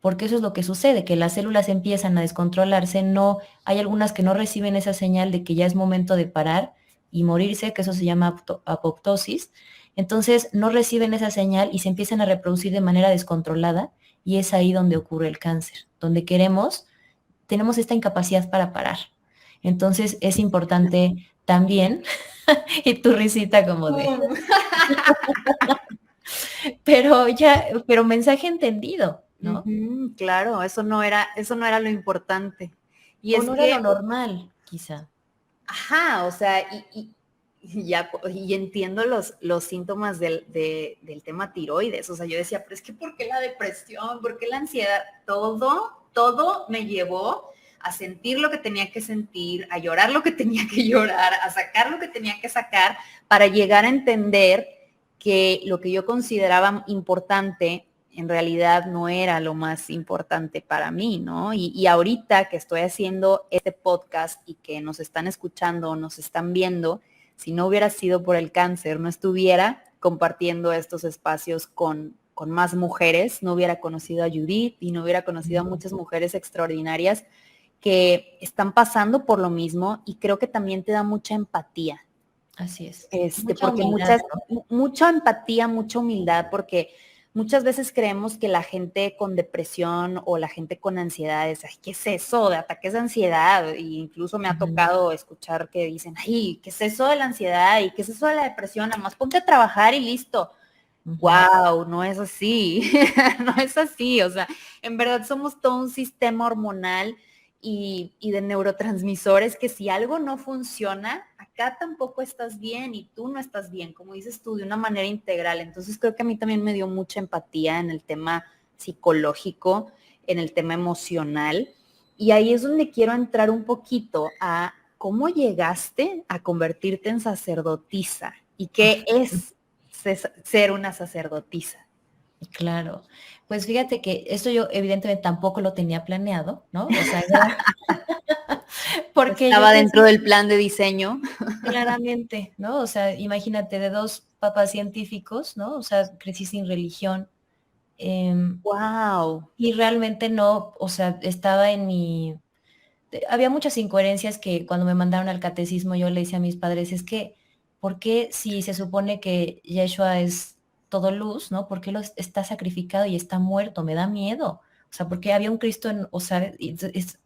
porque eso es lo que sucede, que las células empiezan a descontrolarse, no, hay algunas que no reciben esa señal de que ya es momento de parar y morirse, que eso se llama apoptosis, entonces no reciben esa señal y se empiezan a reproducir de manera descontrolada y es ahí donde ocurre el cáncer, donde tenemos esta incapacidad para parar. Entonces es importante también, y tu risita como de, pero mensaje entendido, ¿no? Ujú, claro, eso no era lo importante. Y O es no era lo que, normal, quizá. ajá, o sea, y ya, y entiendo los síntomas del tema tiroides. O sea, yo decía, pero es que ¿por qué la depresión? ¿Por qué la ansiedad? Todo me llevó a sentir lo que tenía que sentir, a llorar lo que tenía que llorar, a sacar lo que tenía que sacar, para llegar a entender que lo que yo consideraba importante en realidad no era lo más importante para mí, ¿no? Y ahorita que estoy haciendo este podcast y que nos están escuchando, nos están viendo, si no hubiera sido por el cáncer, no estuviera compartiendo estos espacios con más mujeres, no hubiera conocido a Judith y no hubiera conocido a muchas mujeres extraordinarias que están pasando por lo mismo, y creo que también te da mucha empatía. Así es. Mucha Porque humildad, ¿no? mucha empatía, mucha humildad, porque muchas veces creemos que la gente con depresión o la gente con ansiedades, ay, ¿qué es eso de ataques de ansiedad? Y incluso me ha tocado escuchar que dicen, ay, ¿qué es eso de la ansiedad? ¿Y qué es eso de la depresión? Nada más ponte a trabajar y listo. Wow, no es así, no es así, o sea, en verdad somos todo un sistema hormonal y de neurotransmisores que si algo no funciona, acá tampoco estás bien y tú no estás bien, como dices tú, de una manera integral. Entonces creo que a mí también me dio mucha empatía en el tema psicológico, en el tema emocional, y ahí es donde quiero entrar un poquito a cómo llegaste a convertirte en sacerdotisa y qué es ser una sacerdotisa. Claro. Pues fíjate que esto yo evidentemente tampoco lo tenía planeado, ¿no? O sea, era porque yo Estaba dentro crecí del plan de diseño. claramente, ¿no? O sea, imagínate, de dos papás científicos, ¿no? O sea, crecí sin religión. Wow. Y realmente no, o sea, estaba en había muchas incoherencias que cuando me mandaron al catecismo yo le decía a mis padres, es que, ¿por qué si se supone que Yeshua es todo luz, ¿no? ¿Por qué está sacrificado y está muerto? Me da miedo. O sea, porque había un Cristo o sea, y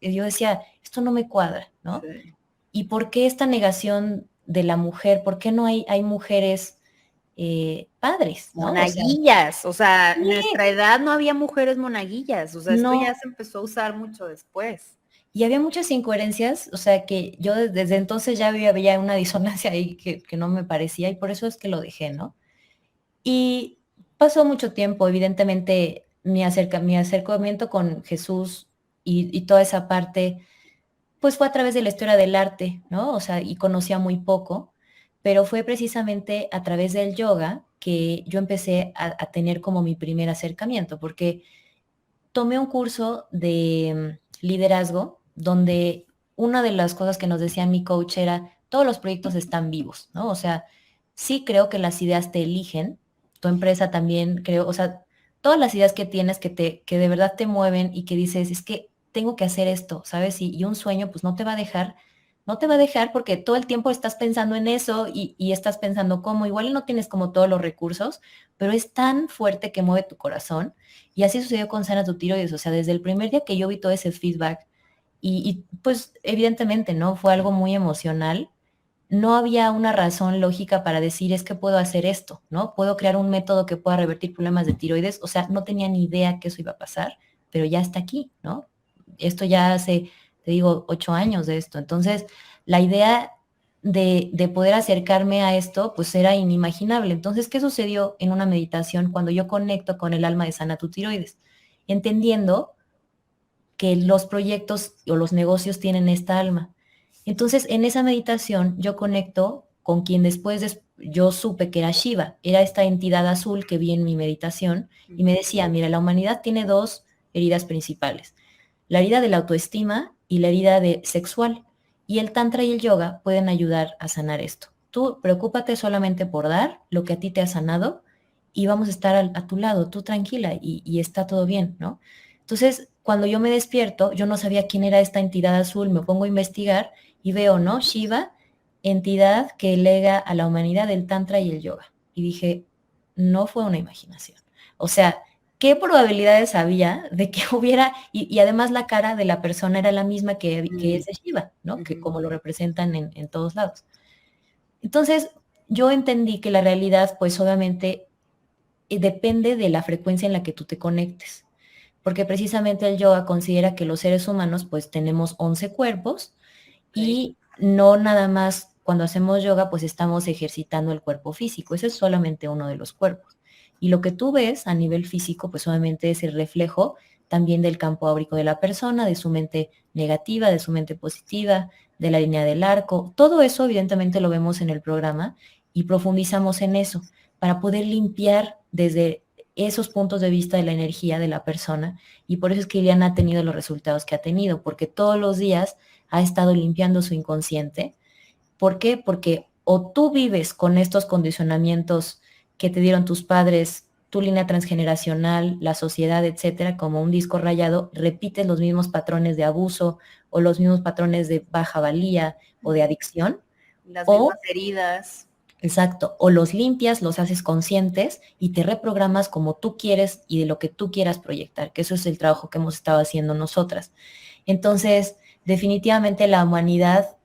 yo decía, esto no me cuadra, ¿no? Sí. ¿Y por qué esta negación de la mujer? ¿Por qué no hay mujeres padres, ¿no? Monaguillas, o sea, en Sí, nuestra edad no había mujeres monaguillas, o sea, esto ya no. se empezó a usar mucho después. Y había muchas incoherencias, o sea, que yo desde entonces ya había una disonancia ahí que no me parecía y por eso es que lo dejé, ¿no? Y pasó mucho tiempo, evidentemente mi acercamiento con Jesús y toda esa parte, pues fue a través de la historia del arte, ¿no? O sea, y conocía muy poco, pero fue precisamente a través del yoga que yo empecé a tener como mi primer acercamiento, porque tomé un curso de liderazgo donde una de las cosas que nos decía mi coach era, todos los proyectos están vivos, ¿no? O sea, sí creo que las ideas te eligen, tu empresa también creo, o sea, todas las ideas que tienes que de verdad te mueven y que dices, es que tengo que hacer esto, ¿sabes? Y un sueño pues no te va a dejar porque todo el tiempo estás pensando en eso y estás pensando cómo, igual no tienes como todos los recursos, pero es tan fuerte que mueve tu corazón y así sucedió con Sana tu tiroides, o sea, desde el primer día que yo vi todo ese feedback pues evidentemente, ¿no? Fue algo muy emocional. No había una razón lógica para decir es que puedo hacer esto, ¿no? Puedo crear un método que pueda revertir problemas de tiroides, o sea, no tenía ni idea que eso iba a pasar, pero ya está aquí, ¿no? Esto ya hace, te digo, 8 años de esto. Entonces, la idea de poder acercarme a esto, pues era inimaginable. Entonces, ¿qué sucedió en una meditación cuando yo conecto con el alma de Sana tu Tiroides? Entendiendo que los proyectos o los negocios tienen esta alma. Entonces, en esa meditación yo conecto con quien yo supe que era Shiva, era esta entidad azul que vi en mi meditación y me decía, mira, la humanidad tiene dos heridas principales, la herida de la autoestima y la herida sexual, y el tantra y el yoga pueden ayudar a sanar esto. Tú preocúpate solamente por dar lo que a ti te ha sanado y vamos a estar a tu lado, tú tranquila y está todo bien, ¿no? Entonces, cuando yo me despierto, yo no sabía quién era esta entidad azul, me pongo a investigar y veo, ¿no? Shiva, entidad que lega a la humanidad el tantra y el yoga. Y dije, no fue una imaginación. O sea, ¿qué probabilidades había de que hubiera, y además la cara de la persona era la misma que es de Shiva, ¿no? Que como lo representan en todos lados. Entonces, yo entendí que la realidad, pues obviamente, depende de la frecuencia en la que tú te conectes. Porque precisamente el yoga considera que los seres humanos, pues tenemos 11 cuerpos y no nada más cuando hacemos yoga, pues estamos ejercitando el cuerpo físico. Ese es solamente uno de los cuerpos. Y lo que tú ves a nivel físico, pues obviamente es el reflejo también del campo áurico de la persona, de su mente negativa, de su mente positiva, de la línea del arco. Todo eso evidentemente lo vemos en el programa y profundizamos en eso para poder limpiar desde esos puntos de vista de la energía de la persona. Y por eso es que Ileana ha tenido los resultados que ha tenido, porque todos los días ha estado limpiando su inconsciente. ¿Por qué? Porque o tú vives con estos condicionamientos que te dieron tus padres, tu línea transgeneracional, la sociedad, etcétera, como un disco rayado, repites los mismos patrones de abuso o los mismos patrones de baja valía o de adicción. Las mismas heridas. Exacto, o los limpias, los haces conscientes y te reprogramas como tú quieres y de lo que tú quieras proyectar, que eso es el trabajo que hemos estado haciendo nosotras. Entonces, definitivamente la humanidad,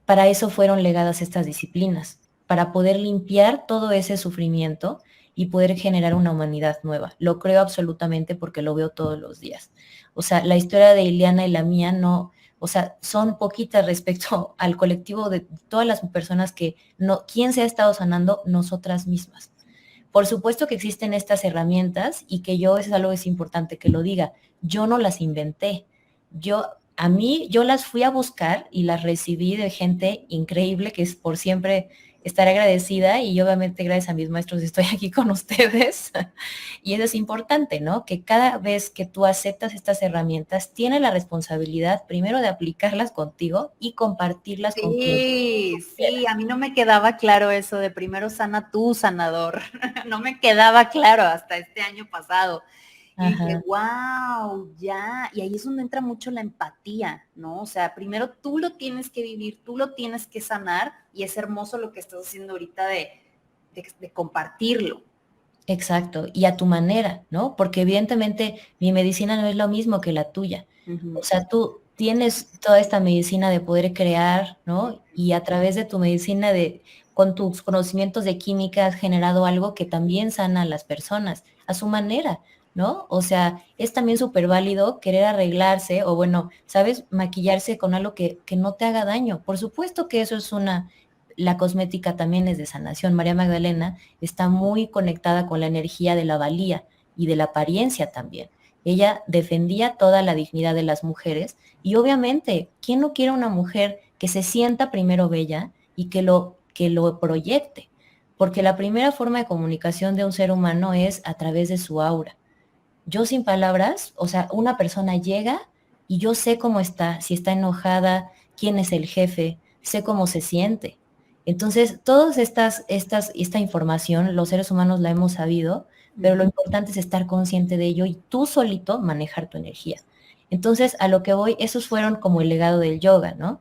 para eso fueron legadas estas disciplinas, para poder limpiar todo ese sufrimiento y poder generar una humanidad nueva. Lo creo absolutamente porque lo veo todos los días. O sea, la historia de Ileana y la mía no, o sea, son poquitas respecto al colectivo de todas las personas que no, ¿quién se ha estado sanando? Nosotras mismas. Por supuesto que existen estas herramientas y que yo, es algo que es importante que lo diga, yo no las inventé. Yo las fui a buscar y las recibí de gente increíble que es por siempre estar agradecida y obviamente gracias a mis maestros estoy aquí con ustedes. Y eso es importante, ¿no? Que cada vez que tú aceptas estas herramientas, tienes la responsabilidad primero de aplicarlas contigo y compartirlas con quien Sí, a mí no me quedaba claro eso de primero sana tú, sanador. No me quedaba claro hasta este año pasado. Y dije, wow, ya. Y ahí es donde entra mucho la empatía, ¿no? O sea, primero tú lo tienes que vivir, tú lo tienes que sanar y es hermoso lo que estás haciendo ahorita de compartirlo. Exacto, y a tu manera, ¿no? Porque evidentemente mi medicina no es lo mismo que la tuya. O sea, tú tienes toda esta medicina de poder crear, ¿no? Y a través de tu medicina, con tus conocimientos de química, has generado algo que también sana a las personas, a su manera, ¿no? O sea, es también súper válido querer arreglarse o, bueno, ¿sabes? Maquillarse con algo que no te haga daño. Por supuesto que eso es la cosmética también es de sanación. María Magdalena está muy conectada con la energía de la valía y de la apariencia también. Ella defendía toda la dignidad de las mujeres y obviamente, ¿quién no quiere una mujer que se sienta primero bella y que lo proyecte? Porque la primera forma de comunicación de un ser humano es a través de su aura. Yo sin palabras, o sea, una persona llega y yo sé cómo está, si está enojada, quién es el jefe, sé cómo se siente. Entonces, esta información, los seres humanos la hemos sabido, pero lo importante es estar consciente de ello y tú solito manejar tu energía. Entonces, a lo que voy, esos fueron como el legado del yoga, ¿no?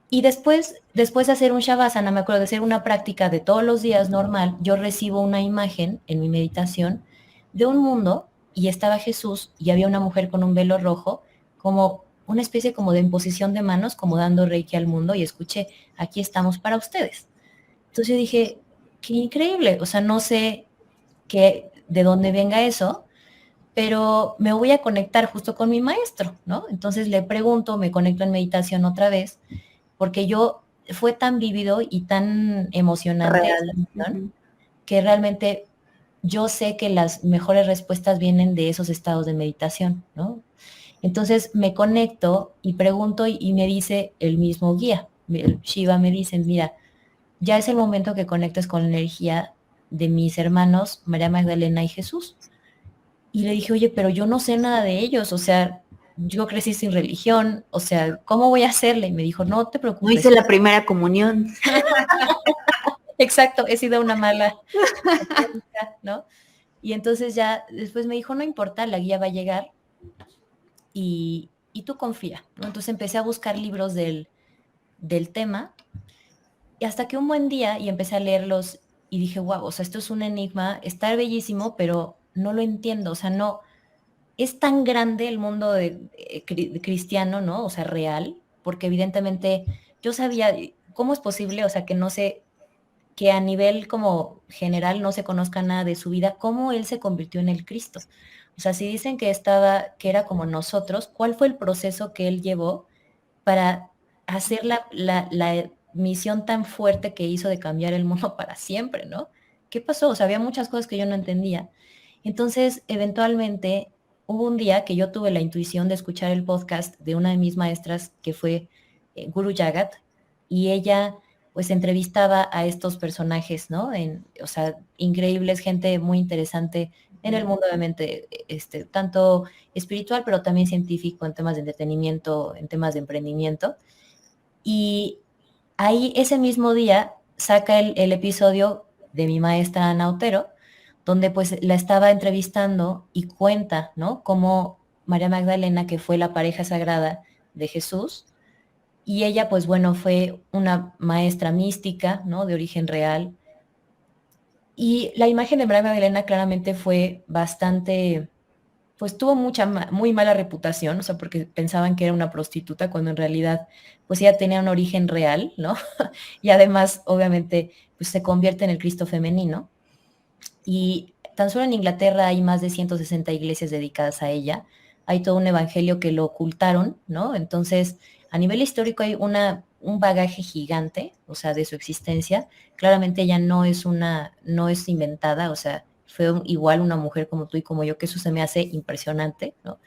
Y después de hacer un shavasana, me acuerdo de hacer una práctica de todos los días normal, yo recibo una imagen en mi meditación de un mundo y estaba Jesús y había una mujer con un velo rojo, como una especie como de imposición de manos, como dando reiki al mundo y escuché, aquí estamos para ustedes. Entonces yo dije, qué increíble, o sea, no sé de dónde venga eso, pero me voy a conectar justo con mi maestro, ¿no? Entonces le pregunto, me conecto en meditación otra vez porque yo fue tan vívido y tan emocionante esa Real. sesión que realmente yo sé que las mejores respuestas vienen de esos estados de meditación, ¿no? Entonces me conecto y pregunto y me dice el mismo guía, el Shiva me dice, mira, ya es el momento que conectes con la energía de mis hermanos María Magdalena y Jesús. Y le dije, oye, pero yo no sé nada de ellos, o sea, yo crecí sin religión, o sea, ¿cómo voy a hacerle? Y me dijo, no te No hice preocupes. la primera comunión. Exacto, he sido una mala católica, ¿no? Y entonces ya después me dijo, no importa, la guía va a llegar y tú confía, ¿no? Entonces empecé a buscar libros del tema y hasta que un buen día y empecé a leerlos y dije, wow, o sea, esto es un enigma, está bellísimo, pero no lo entiendo, o sea, no, es tan grande el mundo de cristiano, ¿no? O sea, real, porque evidentemente yo sabía, ¿cómo es posible? O sea, que no sé, que a nivel como general no se conozca nada de su vida, cómo él se convirtió en el Cristo. O sea, si dicen que estaba, que era como nosotros, ¿cuál fue el proceso que él llevó para hacer la misión tan fuerte que hizo de cambiar el mundo para siempre, ¿no? ¿Qué pasó? O sea, había muchas cosas que yo no entendía. Entonces, eventualmente, hubo un día que yo tuve la intuición de escuchar el podcast de una de mis maestras, que fue Guru Jagat, y ella pues entrevistaba a estos personajes, ¿no? O sea, increíbles, gente muy interesante en el mundo, obviamente, tanto espiritual, pero también científico, en temas de entretenimiento, en temas de emprendimiento. Y ahí ese mismo día saca el episodio de mi maestra Ana Otero, donde pues la estaba entrevistando y cuenta, ¿no? Cómo María Magdalena, que fue la pareja sagrada de Jesús, y ella pues bueno, fue una maestra mística, ¿no? De origen real. Y la imagen de María Magdalena claramente fue bastante, pues tuvo muy mala reputación, o sea, porque pensaban que era una prostituta cuando en realidad pues ella tenía un origen real, ¿no? Y además, obviamente, pues se convierte en el Cristo femenino. Y tan solo en Inglaterra hay más de 160 iglesias dedicadas a ella. Hay todo un evangelio que lo ocultaron, ¿no? Entonces, a nivel histórico hay un bagaje gigante, o sea, de su existencia. Claramente ella no es inventada, o sea, fue igual una mujer como tú y como yo, que eso se me hace impresionante, ¿no?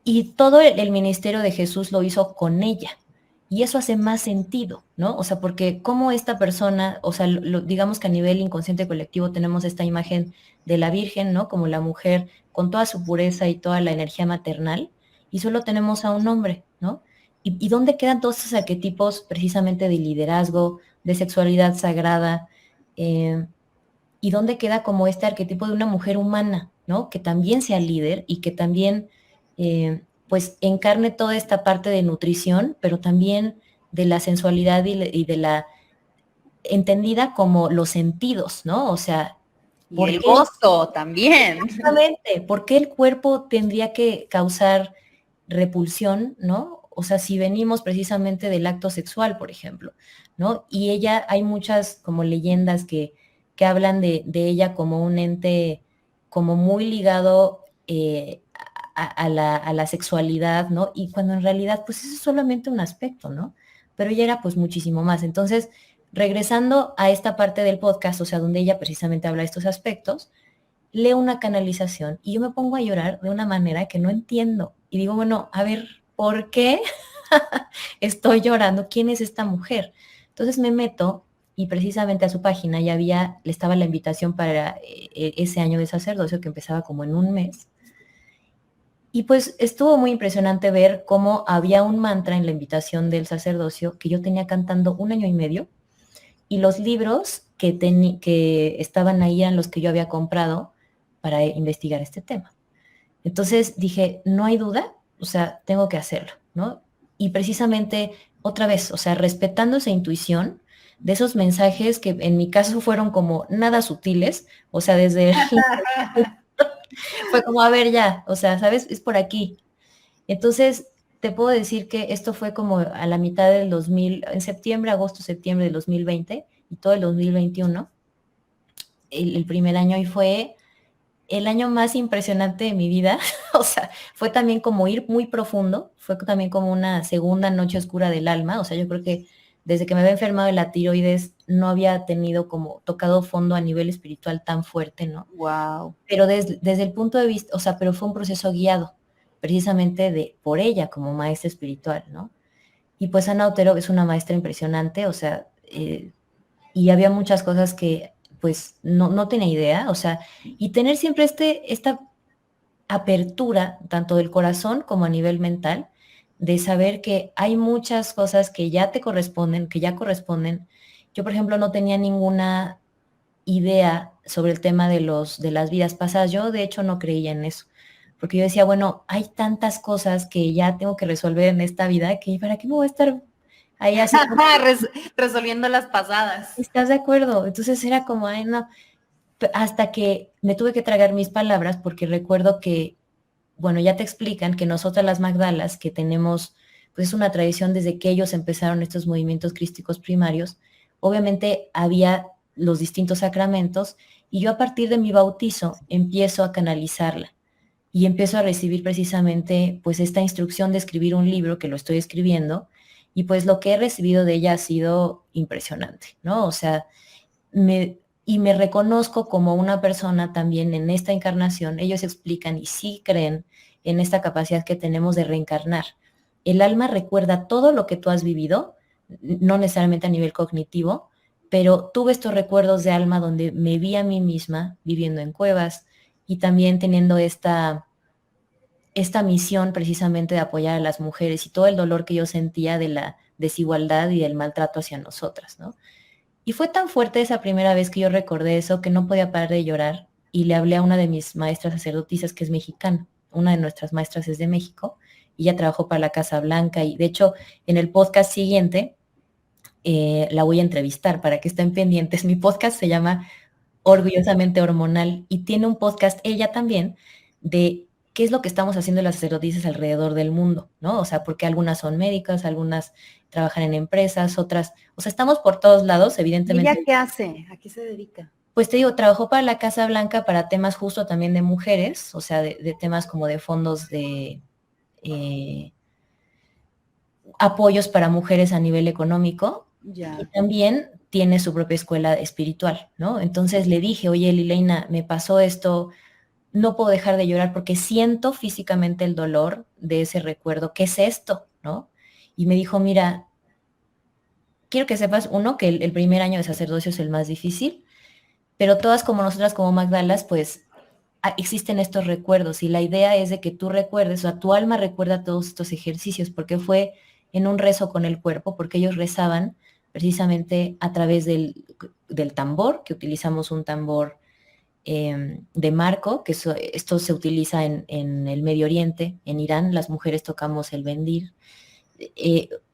Y todo el ministerio de Jesús lo hizo con ella. Y eso hace más sentido, ¿no? O sea, porque como esta persona, o sea, digamos que a nivel inconsciente colectivo tenemos esta imagen de la Virgen, ¿no? Como la mujer con toda su pureza y toda la energía maternal, y solo tenemos a un hombre, ¿no? ¿Y dónde quedan todos esos arquetipos precisamente de liderazgo, de sexualidad sagrada? ¿Y dónde queda como este arquetipo de una mujer humana, ¿no? Que también sea líder y que también pues encarne toda esta parte de nutrición, pero también de la sensualidad y de la entendida como los sentidos, ¿no? O sea, Y ¿por el qué gozo también. exactamente? ¿Por qué el cuerpo tendría que causar repulsión, ¿no? O sea, si venimos precisamente del acto sexual, por ejemplo, ¿no? Y ella, hay muchas como leyendas que hablan de ella como un ente como muy ligado a la sexualidad, ¿no? Y cuando en realidad, pues eso es solamente un aspecto, ¿no? Pero ella era pues muchísimo más. Entonces, regresando a esta parte del podcast, o sea, donde ella precisamente habla de estos aspectos, leo una canalización y yo me pongo a llorar de una manera que no entiendo. Y digo, bueno, a ver, ¿por qué estoy llorando? ¿Quién es esta mujer? Entonces me meto y precisamente a su página ya le estaba la invitación para ese año de sacerdocio que empezaba como en un mes. Y pues estuvo muy impresionante ver cómo había un mantra en la invitación del sacerdocio que yo tenía cantando un año y medio, y los libros que estaban ahí eran los que yo había comprado para investigar este tema. Entonces dije, no hay duda, o sea, tengo que hacerlo, ¿no? Y precisamente, otra vez, o sea, respetando esa intuición de esos mensajes que en mi caso fueron como nada sutiles, o sea, desde fue como, a ver ya, o sea, ¿sabes? Es por aquí. Entonces, te puedo decir que esto fue como a la mitad del 2000, en septiembre, agosto, septiembre del 2020 y todo el 2021, el primer año, y fue el año más impresionante de mi vida. O sea, fue también como ir muy profundo, fue también como una segunda noche oscura del alma. O sea, yo creo que desde que me había enfermado de la tiroides, no había tenido como tocado fondo a nivel espiritual tan fuerte, ¿no? Wow. Pero desde el punto de vista, o sea, pero fue un proceso guiado, precisamente por ella como maestra espiritual, ¿no? Y pues Ana Otero es una maestra impresionante, o sea, y había muchas cosas que pues no tenía idea, o sea, y tener siempre esta apertura, tanto del corazón como a nivel mental, de saber que hay muchas cosas que ya te corresponden, que ya corresponden. Yo, por ejemplo, no tenía ninguna idea sobre el tema de las vidas pasadas. Yo, de hecho, no creía en eso, porque yo decía, bueno, hay tantas cosas que ya tengo que resolver en esta vida, que ¿para qué me voy a estar ahí haciendo? Resolviendo las pasadas. ¿Estás de acuerdo? Entonces era como, ay, no, hasta que me tuve que tragar mis palabras, porque recuerdo que, bueno, ya te explican que nosotras las Magdalas, que tenemos pues una tradición desde que ellos empezaron estos movimientos crísticos primarios, obviamente había los distintos sacramentos y yo a partir de mi bautizo empiezo a canalizarla y empiezo a recibir precisamente pues esta instrucción de escribir un libro que lo estoy escribiendo y pues lo que he recibido de ella ha sido impresionante, ¿no? O sea, me reconozco como una persona también en esta encarnación. Ellos explican y sí creen en esta capacidad que tenemos de reencarnar. El alma recuerda todo lo que tú has vivido, no necesariamente a nivel cognitivo, pero tuve estos recuerdos de alma donde me vi a mí misma viviendo en cuevas y también teniendo esta misión precisamente de apoyar a las mujeres y todo el dolor que yo sentía de la desigualdad y del maltrato hacia nosotras, ¿no? Y fue tan fuerte esa primera vez que yo recordé eso que no podía parar de llorar y le hablé a una de mis maestras sacerdotisas que es mexicana, una de nuestras maestras es de México y ella trabajó para la Casa Blanca y de hecho en el podcast siguiente la voy a entrevistar para que estén pendientes. Mi podcast se llama Orgullosamente Hormonal y tiene un podcast ella también de qué es lo que estamos haciendo las sacerdotisas alrededor del mundo, ¿no? O sea, porque algunas son médicas, algunas trabajan en empresas, otras, o sea, estamos por todos lados, ¿Y ella evidentemente. qué hace? ¿A qué se dedica? Pues te digo, trabajó para la Casa Blanca para temas justo también de mujeres, o sea, de temas como de fondos de eh, apoyos para mujeres a nivel económico y Ya. también tiene su propia escuela espiritual, ¿no? Entonces le dije, oye, Lileina, me pasó esto, no puedo dejar de llorar porque siento físicamente el dolor de ese recuerdo. ¿Qué es esto? ¿No? Y me dijo, mira, quiero que sepas, uno, que el primer año de sacerdocio es el más difícil, pero todas como nosotras, como Magdalas, pues existen estos recuerdos y la idea es de que tú recuerdes, o sea, tu alma recuerda todos estos ejercicios, porque fue en un rezo con el cuerpo, porque ellos rezaban precisamente a través del tambor, que utilizamos un tambor de marco, que esto se utiliza en el Medio Oriente, en Irán, las mujeres tocamos el bendir.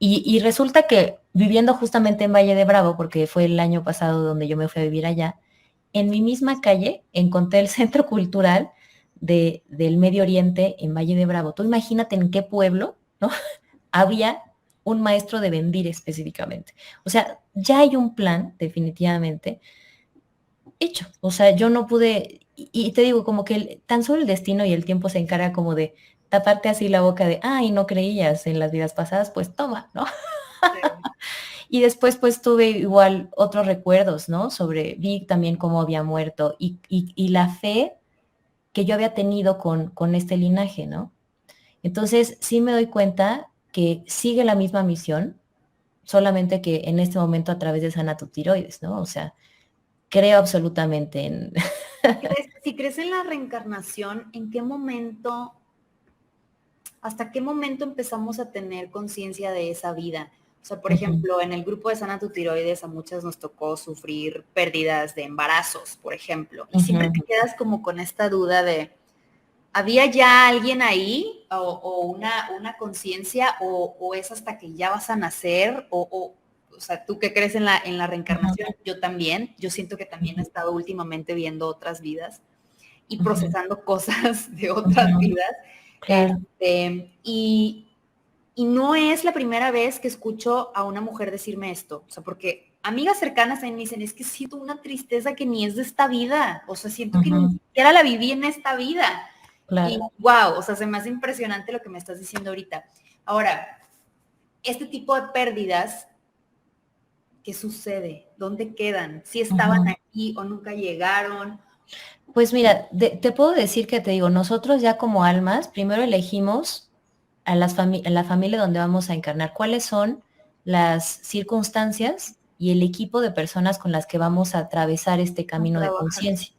Y resulta que viviendo justamente en Valle de Bravo, porque fue el año pasado donde yo me fui a vivir allá, en mi misma calle encontré el Centro Cultural del Medio Oriente en Valle de Bravo. Tú imagínate en qué pueblo, ¿no? Había un maestro de bendir específicamente. O sea, ya hay un plan, definitivamente, hecho. O sea, yo no pude, y te digo, como que tan solo el destino y el tiempo se encarga como de taparte así la boca de, ay, no creías en las vidas pasadas, pues toma, ¿no? Sí. Y después pues tuve igual otros recuerdos, ¿no? Vi también cómo había muerto y la fe que yo había tenido con este linaje, ¿no? Entonces sí me doy cuenta que sigue la misma misión, solamente que en este momento a través de sanatotiroides, ¿no? O sea, creo absolutamente en... Si crees en la reencarnación, ¿en qué momento, hasta qué momento empezamos a tener conciencia de esa vida? O sea, por ejemplo, en el grupo de Sana tu Tiroides a muchas nos tocó sufrir pérdidas de embarazos, por ejemplo, y siempre te quedas como con esta duda de, ¿había ya alguien ahí o una conciencia o es hasta que ya vas a nacer o sea, tú que crees en la reencarnación, yo también, yo siento que también he estado últimamente viendo otras vidas y procesando cosas de otras vidas. Claro. Y no es la primera vez que escucho a una mujer decirme esto, o sea, porque amigas cercanas a mí me dicen, es que siento una tristeza que ni es de esta vida, o sea, siento que ni siquiera la viví en esta vida. Y Claro. wow, o sea, se me hace impresionante lo que me estás diciendo ahorita. Ahora, este tipo de pérdidas ¿qué sucede? ¿Dónde quedan? ¿Si estaban aquí o nunca llegaron? Pues mira, te puedo decir que te digo, nosotros ya como almas, primero elegimos a la familia donde vamos a encarnar, cuáles son las circunstancias y el equipo de personas con las que vamos a atravesar este A camino de trabajar. conciencia.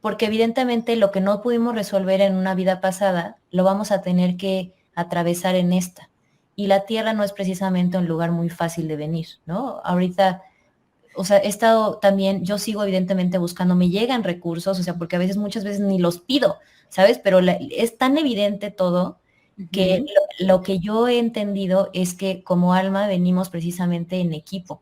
Porque evidentemente lo que no pudimos resolver en una vida pasada, lo vamos a tener que atravesar en esta. Y la Tierra no es precisamente un lugar muy fácil de venir, ¿no? Ahorita, o sea, he estado también, yo sigo evidentemente buscando, me llegan recursos, o sea, porque a veces, muchas veces ni los pido, ¿sabes? Pero es tan evidente todo que lo que yo he entendido es que como alma venimos precisamente en equipo.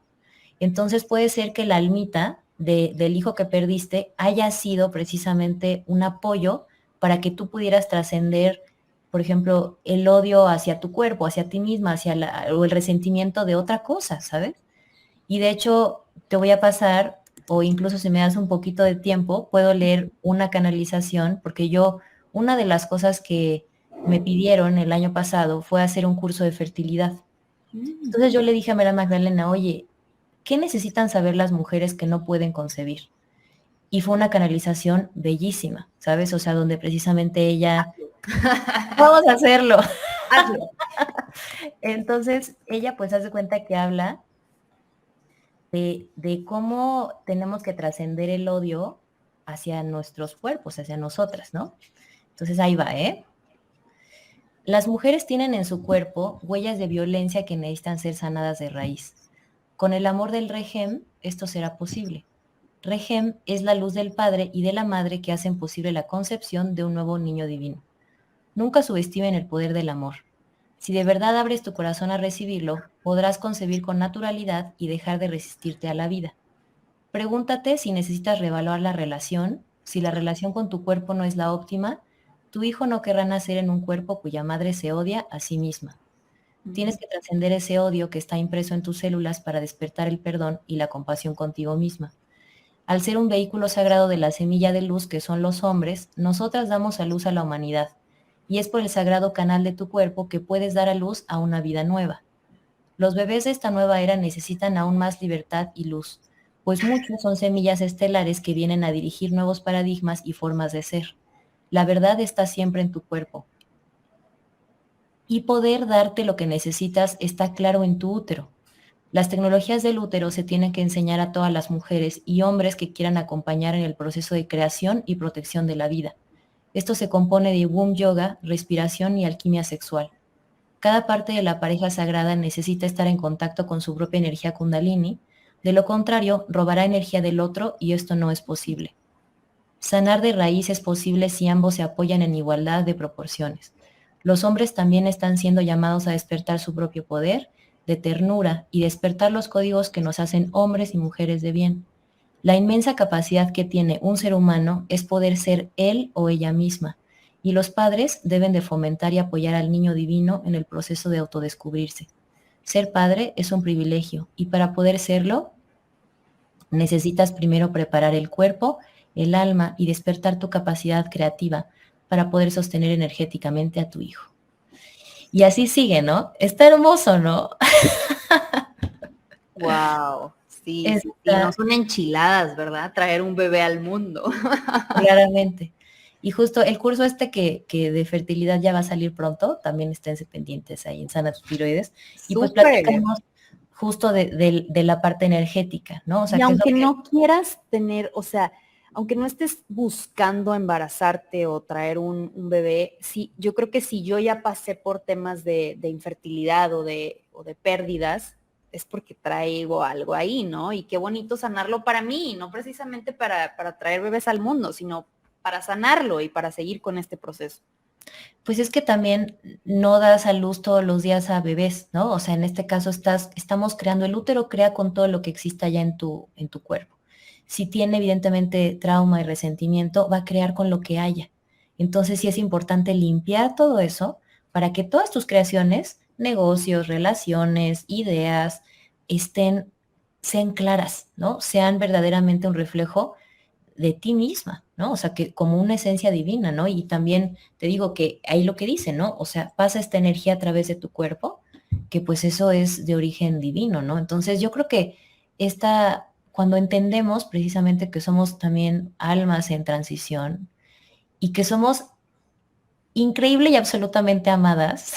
Entonces puede ser que la almita del hijo que perdiste haya sido precisamente un apoyo para que tú pudieras trascender, por ejemplo, el odio hacia tu cuerpo, hacia ti misma, o el resentimiento de otra cosa, ¿sabes? Y de hecho, te voy a pasar, o incluso si me das un poquito de tiempo, puedo leer una canalización, porque una de las cosas que me pidieron el año pasado fue hacer un curso de fertilidad. Entonces yo le dije a Mera Magdalena, oye, ¿qué necesitan saber las mujeres que no pueden concebir? Y fue una canalización bellísima, ¿sabes? O sea, donde precisamente ella, vamos a hacerlo. Hazlo. Entonces, ella pues hace cuenta que habla de cómo tenemos que trascender el odio hacia nuestros cuerpos, hacia nosotras, ¿no? Entonces ahí va, ¿eh? Las mujeres tienen en su cuerpo huellas de violencia que necesitan ser sanadas de raíz. Con el amor del Regem, esto será posible. Regem es la luz del Padre y de la Madre que hacen posible la concepción de un nuevo niño divino. Nunca subestimen el poder del amor. Si de verdad abres tu corazón a recibirlo, podrás concebir con naturalidad y dejar de resistirte a la vida. Pregúntate si necesitas reevaluar la relación. Si la relación con tu cuerpo no es la óptima, tu hijo no querrá nacer en un cuerpo cuya madre se odia a sí misma. Tienes que trascender ese odio que está impreso en tus células para despertar el perdón y la compasión contigo misma. Al ser un vehículo sagrado de la semilla de luz que son los hombres, nosotras damos a luz a la humanidad, y es por el sagrado canal de tu cuerpo que puedes dar a luz a una vida nueva. Los bebés de esta nueva era necesitan aún más libertad y luz, pues muchos son semillas estelares que vienen a dirigir nuevos paradigmas y formas de ser. La verdad está siempre en tu cuerpo. Y poder darte lo que necesitas está claro en tu útero. Las tecnologías del útero se tienen que enseñar a todas las mujeres y hombres que quieran acompañar en el proceso de creación y protección de la vida. Esto se compone de womb yoga, respiración y alquimia sexual. Cada parte de la pareja sagrada necesita estar en contacto con su propia energía kundalini, de lo contrario, robará energía del otro y esto no es posible. Sanar de raíz es posible si ambos se apoyan en igualdad de proporciones. Los hombres también están siendo llamados a despertar su propio poder de ternura y despertar los códigos que nos hacen hombres y mujeres de bien. La inmensa capacidad que tiene un ser humano es poder ser él o ella misma, y los padres deben de fomentar y apoyar al niño divino en el proceso de autodescubrirse. Ser padre es un privilegio, y para poder serlo, necesitas primero preparar el cuerpo, el alma y despertar tu capacidad creativa para poder sostener energéticamente a tu hijo. Y así sigue, ¿no? Está hermoso, ¿no? Wow, sí, sí, sí, Está no son enchiladas, ¿verdad? Traer un bebé al mundo. claramente. Y justo el curso que de fertilidad ya va a salir pronto, también esténse pendientes ahí en Sana tus Tiroides. Y pues Súper. platicamos justo de la parte energética, ¿no? O Y sea, que es lo aunque que... no quieras tener, o sea, aunque no estés buscando embarazarte o traer un bebé, sí, yo creo que si yo ya pasé por temas de infertilidad o de pérdidas, es porque traigo algo ahí, ¿no? Y qué bonito sanarlo para mí, no precisamente para traer bebés al mundo, sino para sanarlo y para seguir con este proceso. Pues es que también no das a luz todos los días a bebés, ¿no? O sea, en este caso estamos creando, el útero crea con todo lo que exista ya en tu cuerpo. Si tiene evidentemente trauma y resentimiento, va a crear con lo que haya. Entonces sí es importante limpiar todo eso para que todas tus creaciones, negocios, relaciones, ideas, estén, sean claras, ¿no? Sean verdaderamente un reflejo de ti misma, ¿no? O sea, que como una esencia divina, ¿no? Y también te digo que ahí lo que dice, ¿no? O sea, pasa esta energía a través de tu cuerpo, que pues eso es de origen divino, ¿no? Entonces yo creo que cuando entendemos precisamente que somos también almas en transición y que somos increíble y absolutamente amadas,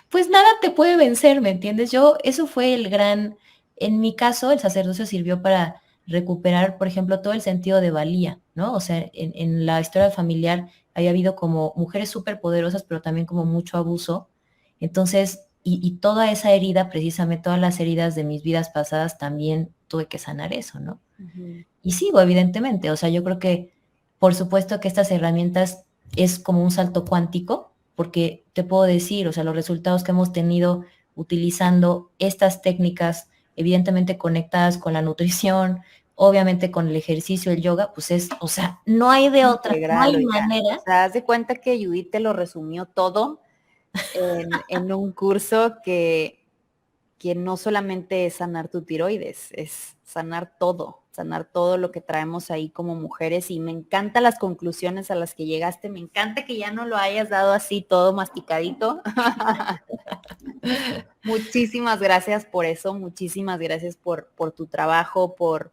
pues nada te puede vencer, ¿me entiendes? Eso fue en mi caso, el sacerdocio sirvió para recuperar, por ejemplo, todo el sentido de valía, ¿no? O sea, en la historia familiar había habido como mujeres súper poderosas, pero también como mucho abuso. Entonces, y toda esa herida, precisamente todas las heridas de mis vidas pasadas, también tuve que sanar eso, ¿no? Ujú. Y sigo, evidentemente, o sea, yo creo que, por supuesto que estas herramientas es como un salto cuántico, porque te puedo decir, o sea, los resultados que hemos tenido utilizando estas técnicas, evidentemente conectadas con la nutrición, obviamente con el ejercicio, el yoga, pues o sea, no hay de otra, no Integral, hay oiga. O manera. sea, haz de cuenta que Judith te lo resumió todo en un curso que no solamente es sanar tu tiroides, es sanar todo lo que traemos ahí como mujeres. Y me encantan las conclusiones a las que llegaste, me encanta que ya no lo hayas dado así todo masticadito. Muchísimas gracias por eso, muchísimas gracias por tu trabajo, por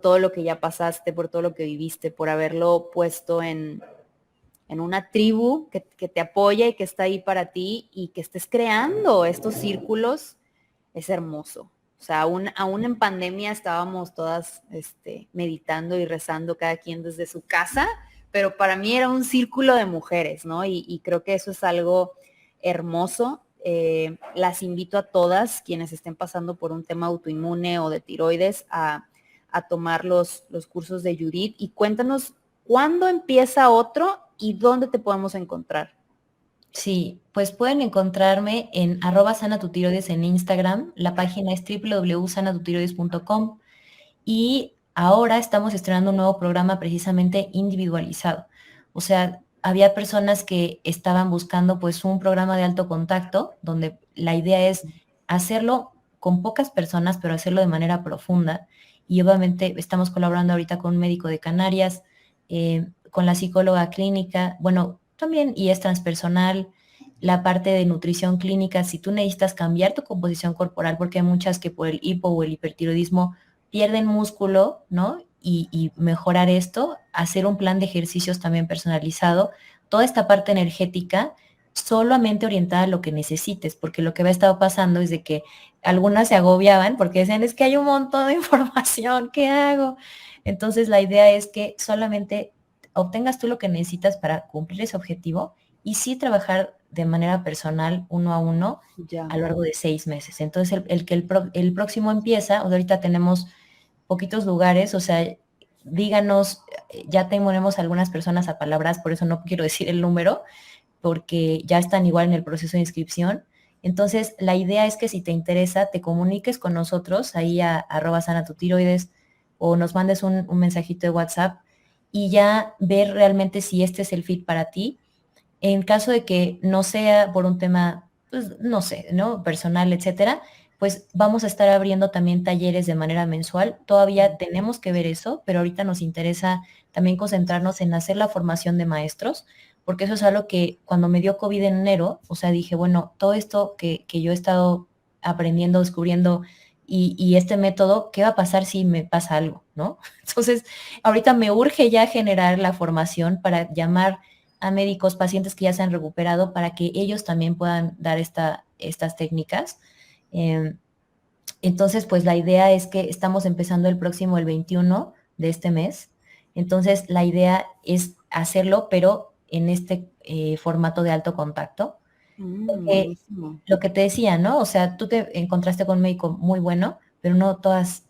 todo lo que ya pasaste, por todo lo que viviste, por haberlo puesto en una tribu que te apoya y que está ahí para ti y que estés creando estos círculos, es hermoso. O sea, aún en pandemia estábamos todas meditando y rezando cada quien desde su casa, pero para mí era un círculo de mujeres, ¿no? Y creo que eso es algo hermoso. Las invito a todas quienes estén pasando por un tema autoinmune o de tiroides a tomar los cursos de Judith y cuéntanos cuándo empieza otro y dónde te podemos encontrar. Sí, pues pueden encontrarme en @sanatutiroides en Instagram, la página es www.sanatutiroides.com. Y ahora estamos estrenando un nuevo programa precisamente individualizado. O sea, había personas que estaban buscando pues un programa de alto contacto, donde la idea es hacerlo con pocas personas, pero hacerlo de manera profunda. Y obviamente estamos colaborando ahorita con un médico de Canarias, con la psicóloga clínica, bueno, también, y es transpersonal, la parte de nutrición clínica, si tú necesitas cambiar tu composición corporal, porque hay muchas que por el hipo o el hipertiroidismo pierden músculo, ¿no? Y mejorar esto, hacer un plan de ejercicios también personalizado, toda esta parte energética solamente orientada a lo que necesites, porque lo que había estado pasando es de que algunas se agobiaban porque decían, es que hay un montón de información, ¿qué hago? Entonces la idea es que solamente obtengas tú lo que necesitas para cumplir ese objetivo y sí trabajar de manera personal, uno a uno, Ya. a lo largo de 6 meses. Entonces, el próximo empieza, o sea, ahorita tenemos poquitos lugares, o sea, díganos, ya tenemos algunas personas apalabradas, por eso no quiero decir el número, porque ya están igual en el proceso de inscripción. Entonces, la idea es que si te interesa, te comuniques con nosotros ahí a @sanatutiroides o nos mandes un mensajito de WhatsApp y ya ver realmente si este es el fit para ti. En caso de que no sea por un tema, pues no sé, ¿no? Personal, etcétera, pues vamos a estar abriendo también talleres de manera mensual. Todavía tenemos que ver eso, pero ahorita nos interesa también concentrarnos en hacer la formación de maestros, porque eso es algo que cuando me dio COVID en enero, o sea, dije, bueno, todo esto que yo he estado aprendiendo, descubriendo y este método, ¿qué va a pasar si me pasa algo, no? Entonces, ahorita me urge ya generar la formación para llamar a médicos, pacientes que ya se han recuperado para que ellos también puedan dar estas técnicas. Eh, entonces, pues la idea es que estamos empezando el 21 de este mes. Entonces, la idea es hacerlo, pero en este formato de alto contacto. Porque Buenísimo. lo que te decía, ¿no? O sea, tú te encontraste con un médico muy bueno, pero no todas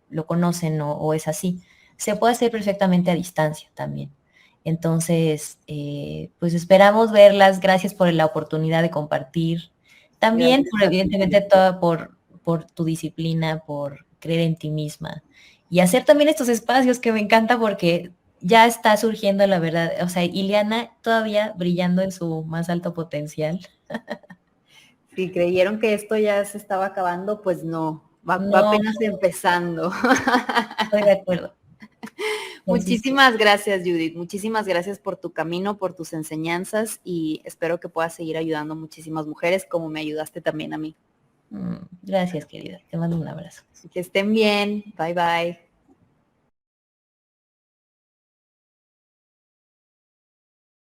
lo conocen o es así. Se puede hacer perfectamente a distancia también. Entonces, pues esperamos verlas. Gracias por la oportunidad de compartir. También, Gracias por, a ti. evidentemente, toda por tu disciplina, por creer en ti misma. Y hacer también estos espacios que me encanta porque ya está surgiendo la verdad. O sea, Ileana todavía brillando en su más alto potencial. Si creyeron que esto ya se estaba acabando, pues no, va No, apenas empezando. estoy de acuerdo. Entonces, Muchísimas gracias, Judith. Muchísimas gracias por tu camino, por tus enseñanzas y espero que puedas seguir ayudando a muchísimas mujeres como me ayudaste también a mí. Gracias, querida. Te mando un abrazo. Que estén bien. Bye bye.